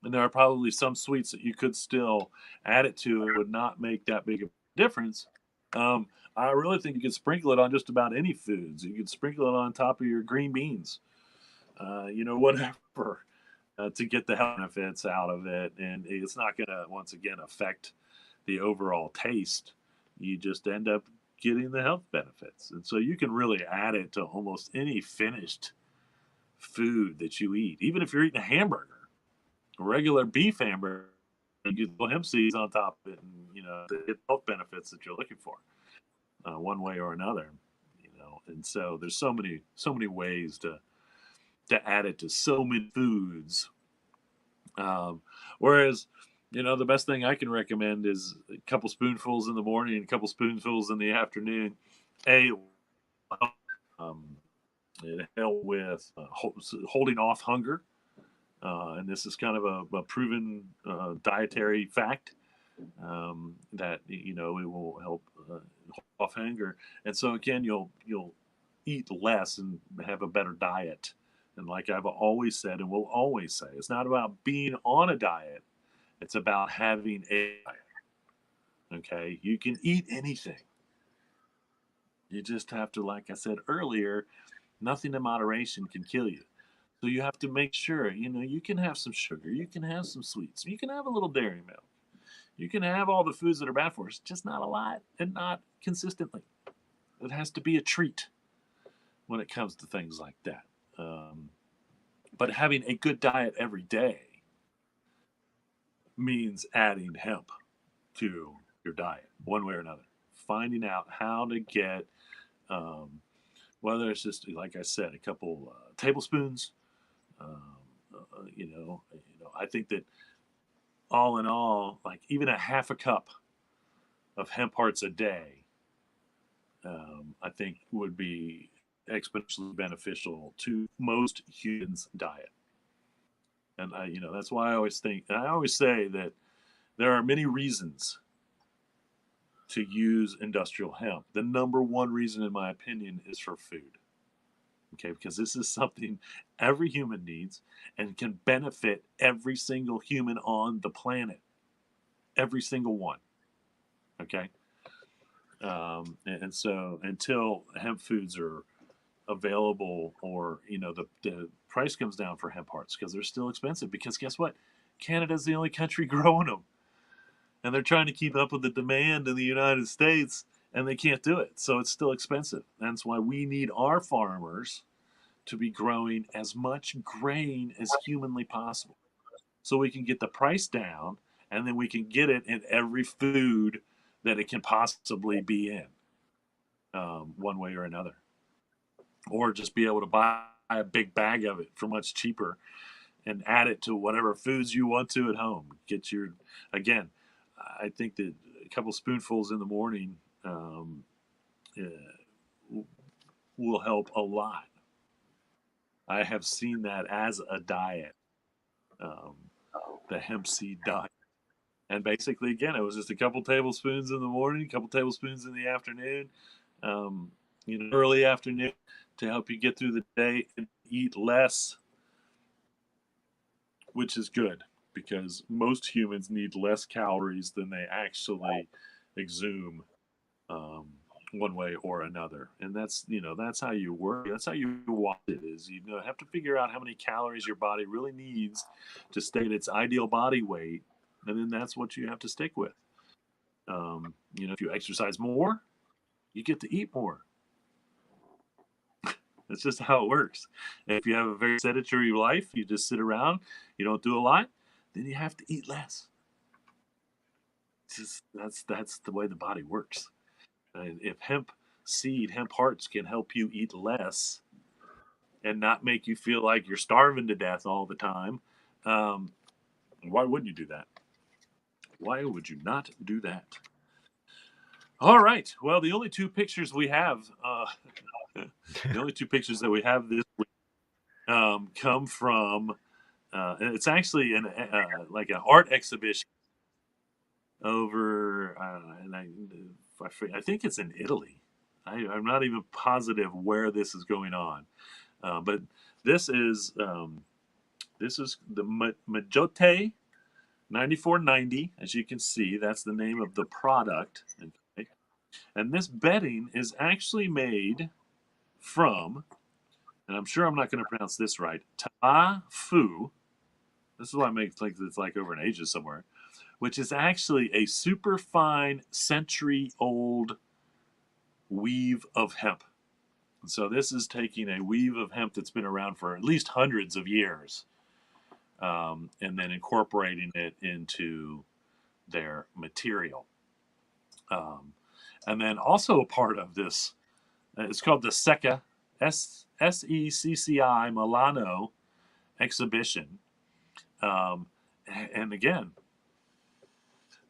and there are probably some sweets that you could still add it to. It would not make that big a difference. Um, I really think you could sprinkle it on just about any foods. You could sprinkle it on top of your green beans, whatever, to get the health benefits out of it. And it's not going to, once again, affect the overall taste. You just end up getting the health benefits. And so you can really add it to almost any finished food that you eat. Even if you're eating a hamburger, a regular beef hamburger, you get the hemp seeds on top of it, and the health benefits that you're looking for, one way or another. And so there's so many ways to add it to so many foods. Whereas, the best thing I can recommend is a couple spoonfuls in the morning and a couple spoonfuls in the afternoon. A um, it helps with holding off hunger. And this is kind of a proven dietary fact, that it will help off hunger. And so again, you'll eat less and have a better diet. And like I've always said and will always say, it's not about being on a diet; it's about having a diet. Okay, you can eat anything. You just have to, like I said earlier, nothing in moderation can kill you. So you have to make sure, you can have some sugar, you can have some sweets, you can have a little dairy milk, you can have all the foods that are bad for us, just not a lot and not consistently. It has to be a treat when it comes to things like that. But having a good diet every day means adding hemp to your diet, one way or another. Finding out how to get, um, whether it's just, like I said, a couple tablespoons, um, I think that all in all, like even a half a cup of hemp hearts a day, I think would be exponentially beneficial to most humans' diet. And that's why I always think, and I always say that there are many reasons to use industrial hemp. The number one reason, in my opinion, is for food. Okay, because this is something every human needs and can benefit every single human on the planet, every single one. Okay, and so until hemp foods are available, or the price comes down for hemp hearts, because they're still expensive, because guess what, Canada's the only country growing them, and they're trying to keep up with the demand in the United States, and they can't do it, so it's still expensive. That's why we need our farmers to be growing as much grain as humanly possible, so we can get the price down, and then we can get it in every food that it can possibly be in, one way or another, or just be able to buy a big bag of it for much cheaper and add it to whatever foods you want to at home. Again, I think that a couple spoonfuls in the morning will help a lot. I have seen that as a diet, um, the hemp seed diet. And basically, again, it was just a couple tablespoons in the morning, a couple tablespoons in the afternoon, early afternoon, to help you get through the day and eat less, which is good, because most humans need less calories than they actually exhume, um, one way or another. And that's how you work. That's how you watch it. Is have to figure out how many calories your body really needs to stay at its ideal body weight, and then that's what you have to stick with. If you exercise more, you get to eat more. That's just how it works. And if you have a very sedentary life, you just sit around, you don't do a lot, then you have to eat less. That's the way the body works. And if hemp hearts can help you eat less and not make you feel like you're starving to death all the time, um, why wouldn't you do that? Why would you not do that? All right. Well, the only two pictures we have, the only two pictures that we have this week, come from, and it's actually like an art exhibition over, and I think it's in Italy. I'm not even positive where this is going on, but this is the Majote 9490. As you can see, that's the name of the product. Okay? And this bedding is actually made from, and I'm sure I'm not going to pronounce this right, Tafu. This is why it makes like it's like over in Asia somewhere, which is actually a super fine century-old weave of hemp. And so this is taking a weave of hemp that's been around for at least hundreds of years, and then incorporating it into their material. And then also a part of this, it's called the SECCI, SECCI Milano exhibition. And again,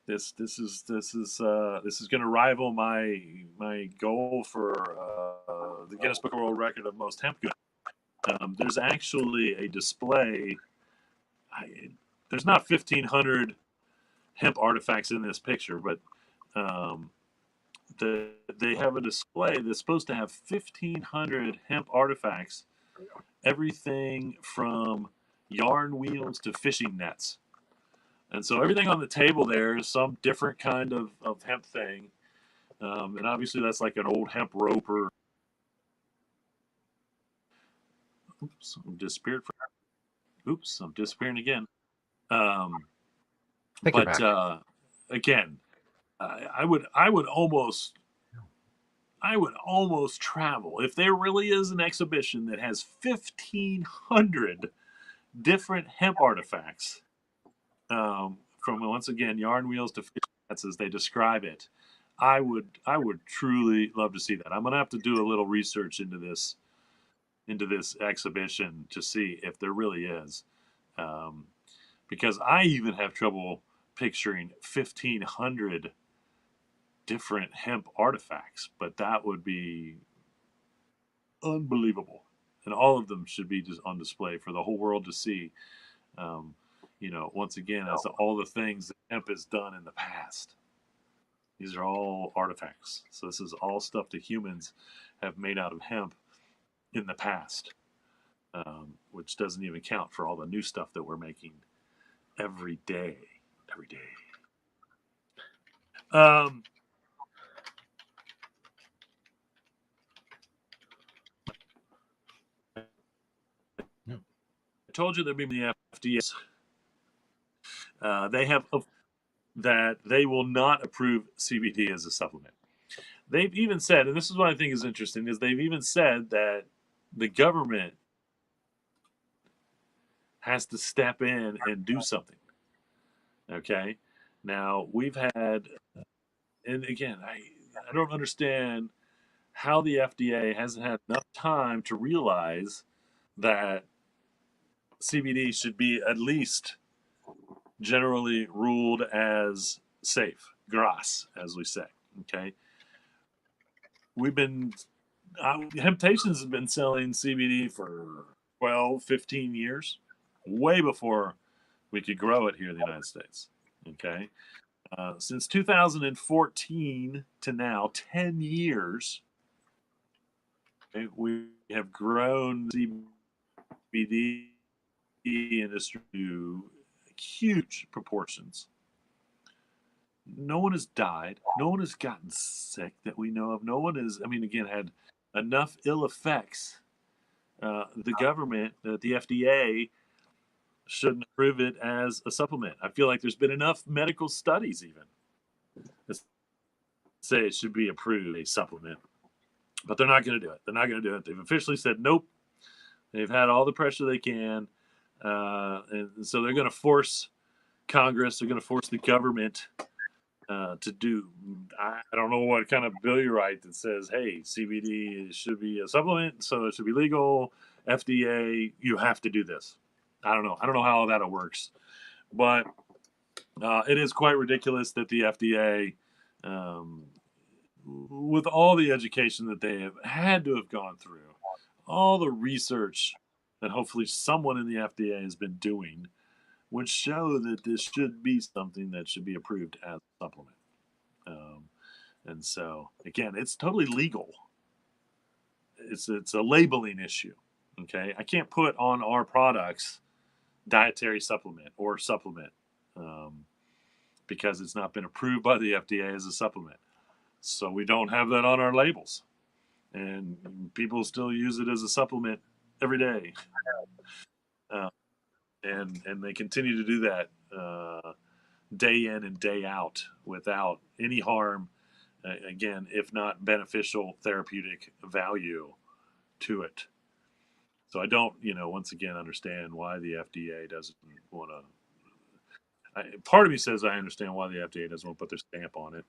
this is going to rival my goal for the Guinness Book of World Record of most hemp goods. There's actually a display. There's not 1,500 hemp artifacts in this picture, but they have a display that's supposed to have 1,500 hemp artifacts, everything from yarn wheels to fishing nets. And so everything on the table there is some different kind of hemp thing. And obviously that's like an old hemp rope, or oops, I'm disappeared. Oops, I'm disappearing again. I think you're But back. again, I would almost travel if there really is an exhibition that has 1,500 different hemp artifacts, from, once again, yarn wheels to fish nets as they describe it. I would truly love to see that. I'm gonna have to do a little research into this exhibition to see if there really is. um, because I even have trouble picturing 1,500 different hemp artifacts, but that would be unbelievable. And all of them should be just on display for the whole world to see. Um, once again, as to all the things that hemp has done in the past. These are all artifacts. So this is all stuff that humans have made out of hemp in the past, which doesn't even count for all the new stuff that we're making every day. Every day. Um, Yeah. I told you there'd be the FDA. They have that they will not approve CBD as a supplement. They've even said, and this is what I think is interesting, is they've even said that the government has to step in and do something. Okay, now we've had, and again, I don't understand how the FDA hasn't had enough time to realize that CBD should be at least generally ruled as safe, gras, as we say. Okay, we've been Temptations has been selling CBD for 12, 15 years, way before we could grow it here in the United States. Okay. Since 2014 to now, 10 years, okay, we have grown CBD industry to huge proportions. No one has died. No one has gotten sick that we know of. No one has, I mean, again, had enough ill effects. The government, the FDA, shouldn't approve it as a supplement. I feel like there's been enough medical studies even that say it should be approved a supplement, but they're not going to do it. They're not going to do it. They've officially said nope. They've had all the pressure they can, and so they're going to force Congress. They're going to force the government to do. I don't know what kind of bill you write that says, "Hey, CBD should be a supplement, so it should be legal." FDA, you have to do this. I don't know. I don't know how that works, but it is quite ridiculous that the FDA, um, with all the education that they have had to have gone through, all the research that hopefully someone in the FDA has been doing, would show that this should be something that should be approved as a supplement. Um, and so, again, it's totally legal. It's a labeling issue. Okay, I can't put on our products dietary supplement or supplement um, because it's not been approved by the FDA as a supplement. So we don't have that on our labels, and people still use it as a supplement every day, uh, and they continue to do that day in and day out without any harm. Again, if not beneficial therapeutic value to it. So I don't, once again, understand why the FDA doesn't want to. Part of me says I understand why the FDA doesn't want to put their stamp on it,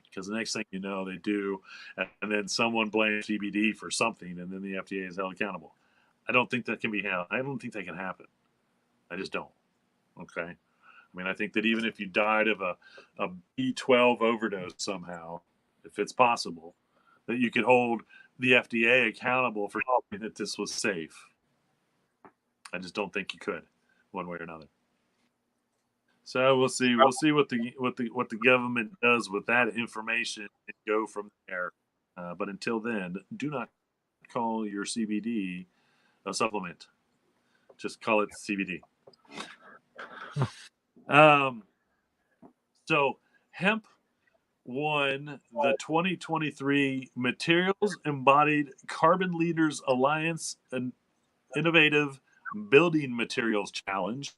because the next thing you know, they do, and then someone blames CBD for something, and then the FDA is held accountable. I don't think that can be held. I don't think that can happen. I just don't. Okay. I mean, I think that even if you died of a B12 overdose somehow, if it's possible, that you could hold the FDA accountable for that this was safe. I just don't think you could, one way or another. So we'll see. We'll see what the government does with that information and go from there. But until then, do not call your CBD a supplement. Just call it CBD. Um, so hemp won the 2023 Materials Embodied Carbon Leaders Alliance an Innovative Building Materials Challenge.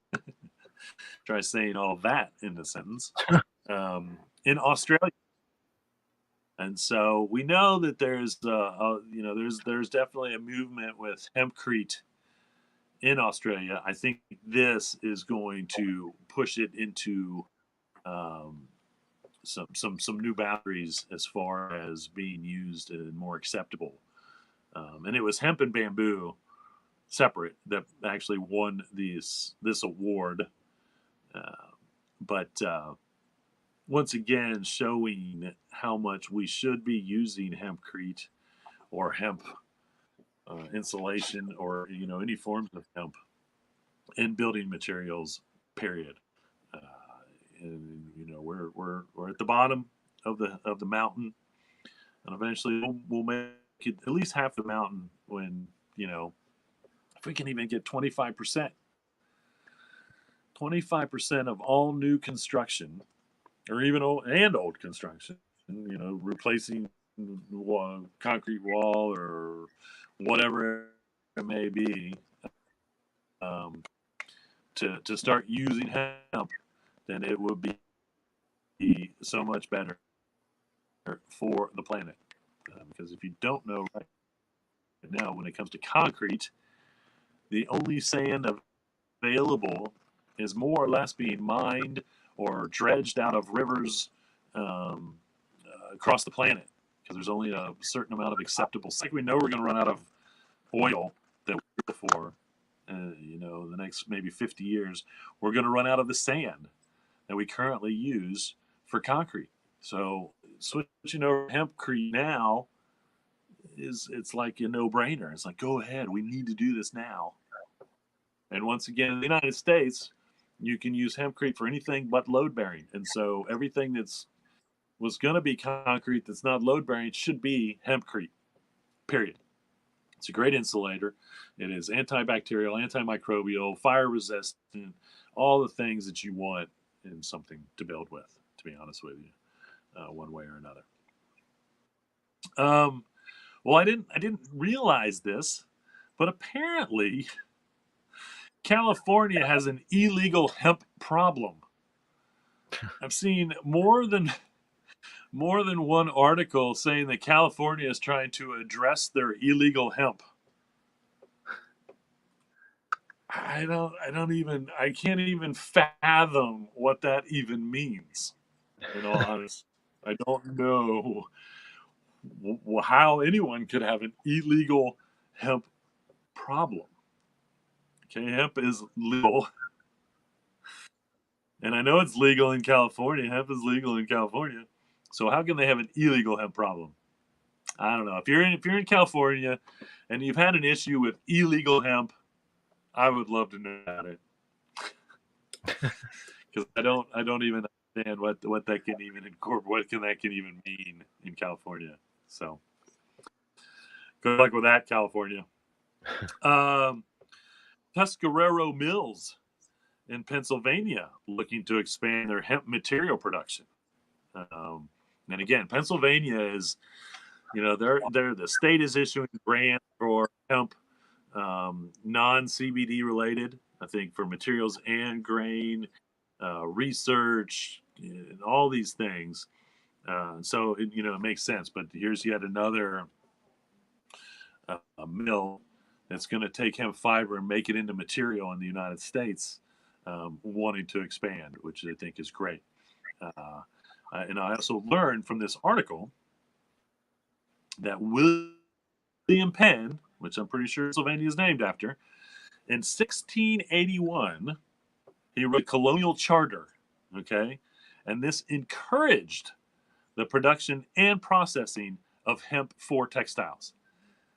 Try saying all that in the sentence. In Australia. And so we know that there's definitely a movement with hempcrete in Australia. I think this is going to push it into um, some new boundaries as far as being used and more acceptable. And it was hemp and bamboo separate that actually won this award. But once again, showing how much we should be using hempcrete or hemp insulation, or any forms of hemp in building materials. Period. Uh, and we're at the bottom of the mountain, and eventually we'll make it at least half the mountain when if we can even get 25%. 25% of all new construction, or even old construction, replacing concrete wall or whatever it may be, um, to start using hemp, then it would be so much better for the planet. Because if you don't know right now, when it comes to concrete, the only sand available is more or less being mined or dredged out of rivers um, across the planet, because there's only a certain amount of acceptable. It's like we know we're going to run out of oil that we're for, the next maybe 50 years. We're going to run out of the sand that we currently use for concrete. So switching over to hempcrete now it's like a no-brainer. It's like, go ahead, we need to do this now. And once again, in the United States, you can use hempcrete for anything but load bearing. And so everything that's was going to be concrete that's not load bearing should be hempcrete. Period. It's a great insulator. It is antibacterial, antimicrobial, fire resistant, all the things that you want in something to build with, to be honest with you, one way or another. Well, I didn't realize this, but apparently California has an illegal hemp problem. I've seen more than one article saying that California is trying to address their illegal hemp. I can't even fathom what that even means. In all honesty, I don't know how anyone could have an illegal hemp problem. Okay, hemp is legal, and I know it's legal in California. Hemp is legal in California, so how can they have an illegal hemp problem? I don't know. If you're in California and you've had an issue with illegal hemp, I would love to know about it, because I don't even understand what that can even incorporate. That can even mean in California. So good luck with that, California. Tuscarora Mills in Pennsylvania looking to expand their hemp material production. And again, Pennsylvania is, they're the state is issuing grants for hemp, non-CBD related, I think, for materials and grain, research, and all these things. So it makes sense. But here's yet another mill that's going to take hemp fiber and make it into material in the United States, wanting to expand, which I think is great. And I also learned from this article that William Penn, which I'm pretty sure Pennsylvania is named after, in 1681, he wrote a colonial charter, okay? And this encouraged the production and processing of hemp for textiles.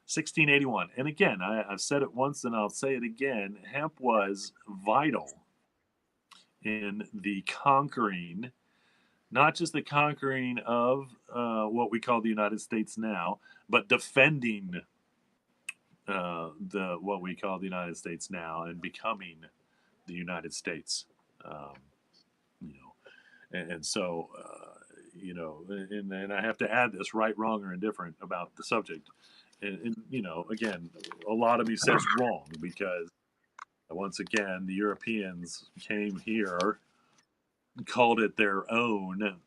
1681. And again, I've said it once and I'll say it again. Hemp was vital in the conquering, not just the conquering of what we call the United States now, but defending what we call the United States now and becoming the United States. Um, and so, and I have to add this: right, wrong, or indifferent about the subject. And again, a lot of me says wrong, because once again, the Europeans came here, called it their own,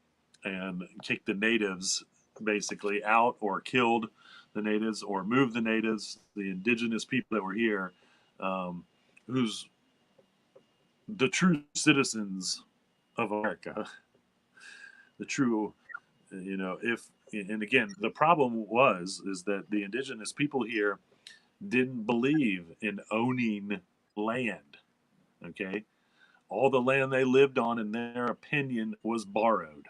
and kicked the natives basically out, or killed the natives, or moved the natives, the indigenous people that were here, who's the true citizens of America, the true, if, and again, the problem is that the indigenous people here didn't believe in owning land. Okay, all the land they lived on, in their opinion, was borrowed.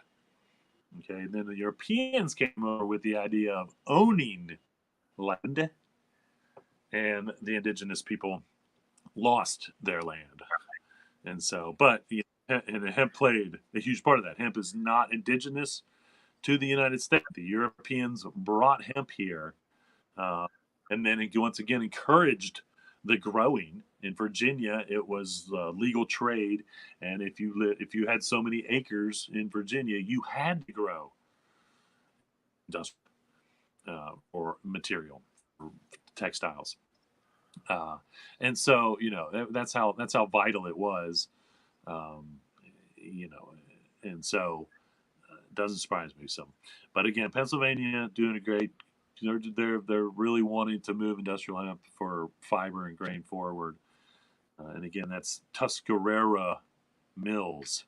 Okay, and then the Europeans came over with the idea of owning land, and the indigenous people lost their land. And so, but and hemp played a huge part of that. Hemp is not indigenous to the United States. The Europeans brought hemp here, uh, and then it once again encouraged the growing. In Virginia, it was legal trade, and if you had so many acres in Virginia, you had to grow dust or material, or textiles. Uh, and so, that's how vital it was. Um, you know, and so it doesn't surprise me. So, but again, Pennsylvania doing a great. They're really wanting to move industrial hemp for fiber and grain forward. And again, that's Tuscarora Mills.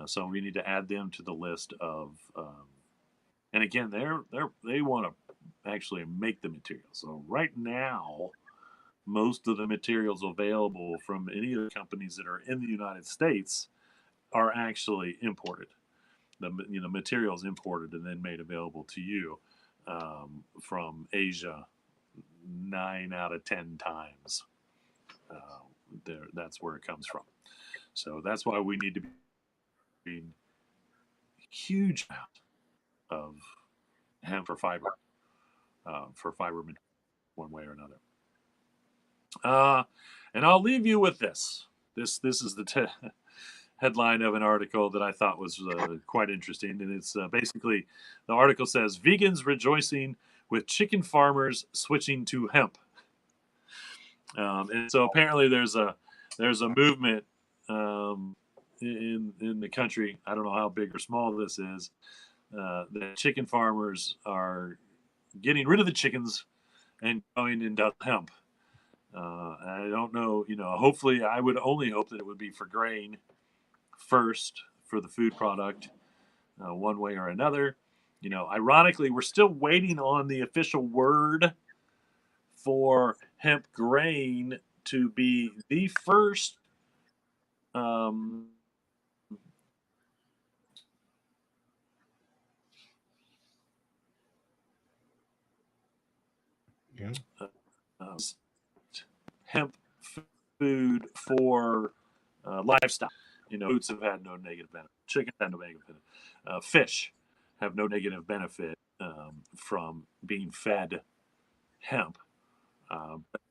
So we need to add them to the list of. And again, they want to actually make the material. So right now, most of the materials available from any of the companies that are in the United States are actually imported. The materials imported and then made available to you from Asia 9 out of 10 times. That's where it comes from. So that's why we need to be huge amount of hemp for fiber one way or another. And I'll leave you with this. This is the headline of an article that I thought was quite interesting, and it's basically the article says vegans rejoicing with chicken farmers switching to hemp. And so apparently there's a movement in the country. I don't know how big or small this is. That chicken farmers are getting rid of the chickens and going into hemp. I don't know, hopefully I would only hope that it would be for grain first for the food product, one way or another. Ironically, we're still waiting on the official word for hemp grain to be the first Yeah. uh, hemp food for livestock. Boots have had no negative benefit. Chicken had no negative benefit. Fish have no negative benefit from being fed hemp.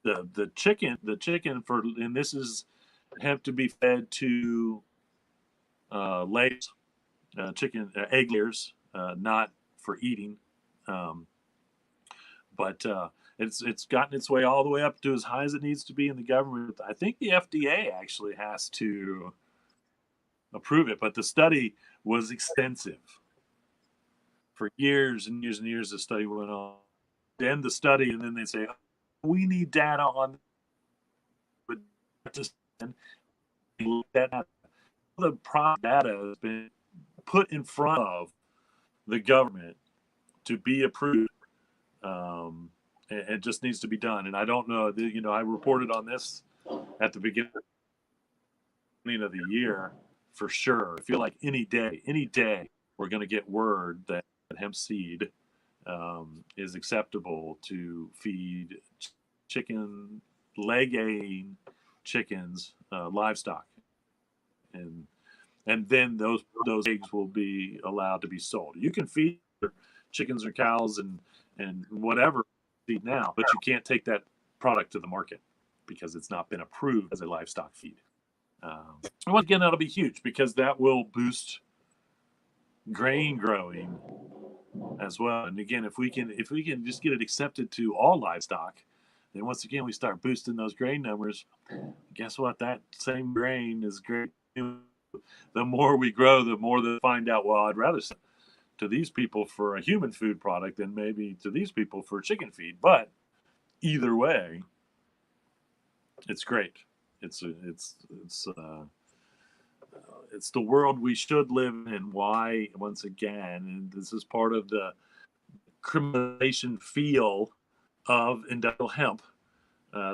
The chicken for, and this is hemp to be fed to layers, chicken egg layers, not for eating. Um, but it's gotten its way all the way up to as high as it needs to be in the government. I think the FDA actually has to approve it, but the study was extensive for years and years and years. The study went on, end the study, and then they say, oh, we need data on just that. The prop data has been put in front of the government to be approved. It just needs to be done. And I don't know, I reported on this at the beginning of the year for sure. I feel like any day, we're going to get word that hemp seed is acceptable to feed chicken, laying chickens, livestock, and then those eggs will be allowed to be sold. You can feed chickens or cows and whatever feed now, but you can't take that product to the market because it's not been approved as a livestock feed. Once again, that'll be huge because that will boost grain growing as well. And again, if we can just get it accepted to all livestock, then once again we start boosting those grain numbers. Guess what? That same grain is great. The more we grow, the more they find out. Well, I'd rather sell to these people for a human food product than maybe to these people for chicken feed. But either way, it's great. It's the world we should live in. Why, once again, and this is part of the criminalization feel of industrial hemp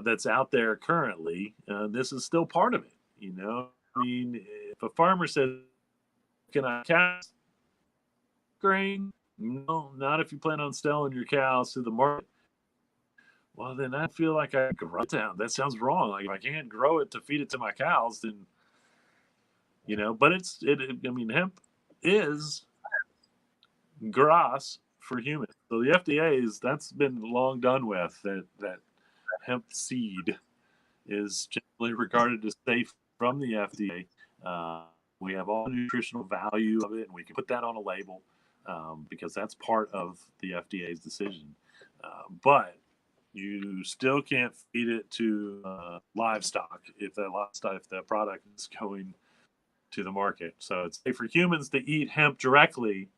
that's out there currently, this is still part of it. I mean, if a farmer says, "Can I cast grain?" No, not if you plan on selling your cows to the market. Well, then I feel like I grow it down. That sounds wrong. Like if I can't grow it to feed it to my cows, then But I mean, hemp is grass for humans. So the FDA that's been long done with. That hemp seed is generally regarded as safe from the FDA. We have all the nutritional value of it, and we can put that on a label because that's part of the FDA's decision. But you still can't feed it to livestock if that product is going to the market. So it's safe for humans to eat hemp directly,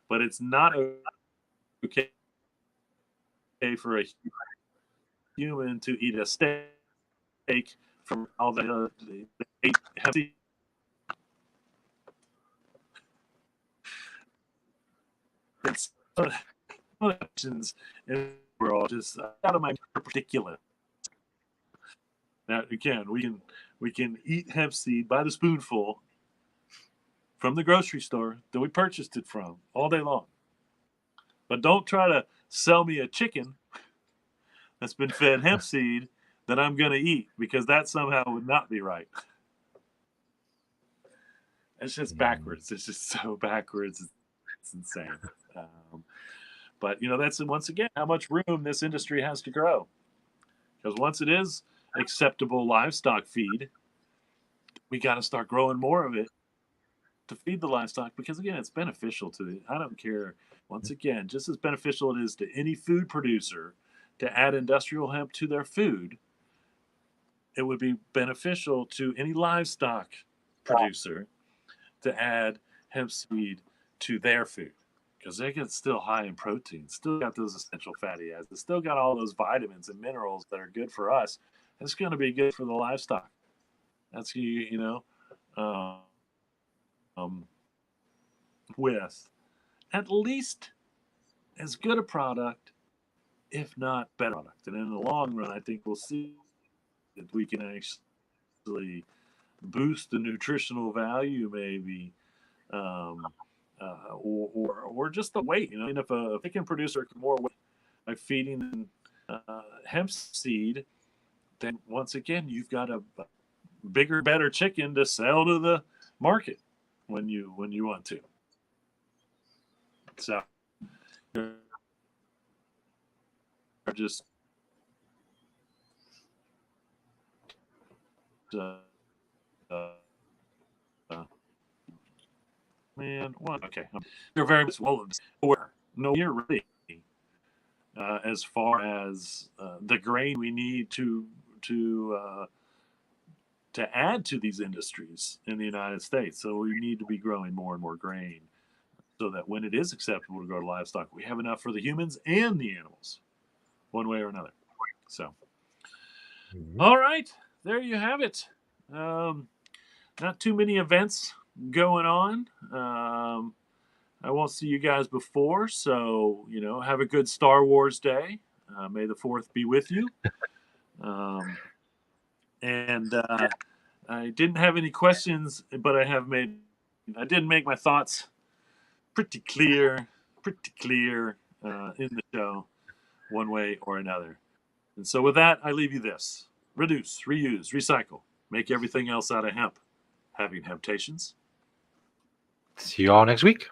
but it's not okay for a human to eat a steak from all the hemp. It's options in the world just out of my ridiculous. Now again, we can eat hemp seed by the spoonful from the grocery store that we purchased it from all day long. But don't try to sell me a chicken that's been fed hemp seed that I'm going to eat, because that somehow would not be right. It's just backwards. It's just so backwards. It's insane. But that's once again how much room this industry has to grow. Because once it is acceptable livestock feed, we got to start growing more of it to feed the livestock, because again, it's beneficial to I don't care. Once again, just as beneficial it is to any food producer to add industrial hemp to their food, it would be beneficial to any livestock producer to add hemp seed to their food, because they get still high in protein, still got those essential fatty acids, still got all those vitamins and minerals that are good for us. It's going to be good for the livestock. That's with at least as good a product, if not better product. And in the long run, I think we'll see that we can actually boost the nutritional value, maybe, or just the weight. And if a chicken producer can more weight by feeding hemp seed, then once again you've got a bigger, better chicken to sell to the market when you want to. So just man, what? Okay, you're very much well aware. No, you're ready as far as the grain we need to add to these industries in the United States. So we need to be growing more and more grain, so that when it is acceptable to grow livestock, we have enough for the humans and the animals, one way or another. So, all right, there you have it. Not too many events going on. I won't see you guys before, so have a good Star Wars day. May the 4th be with you. And I didn't have any questions, but I did make my thoughts pretty clear in the show, one way or another. And so with that, I leave you this: reduce, reuse, recycle, make everything else out of hemp. Having hemptations. See you all next week.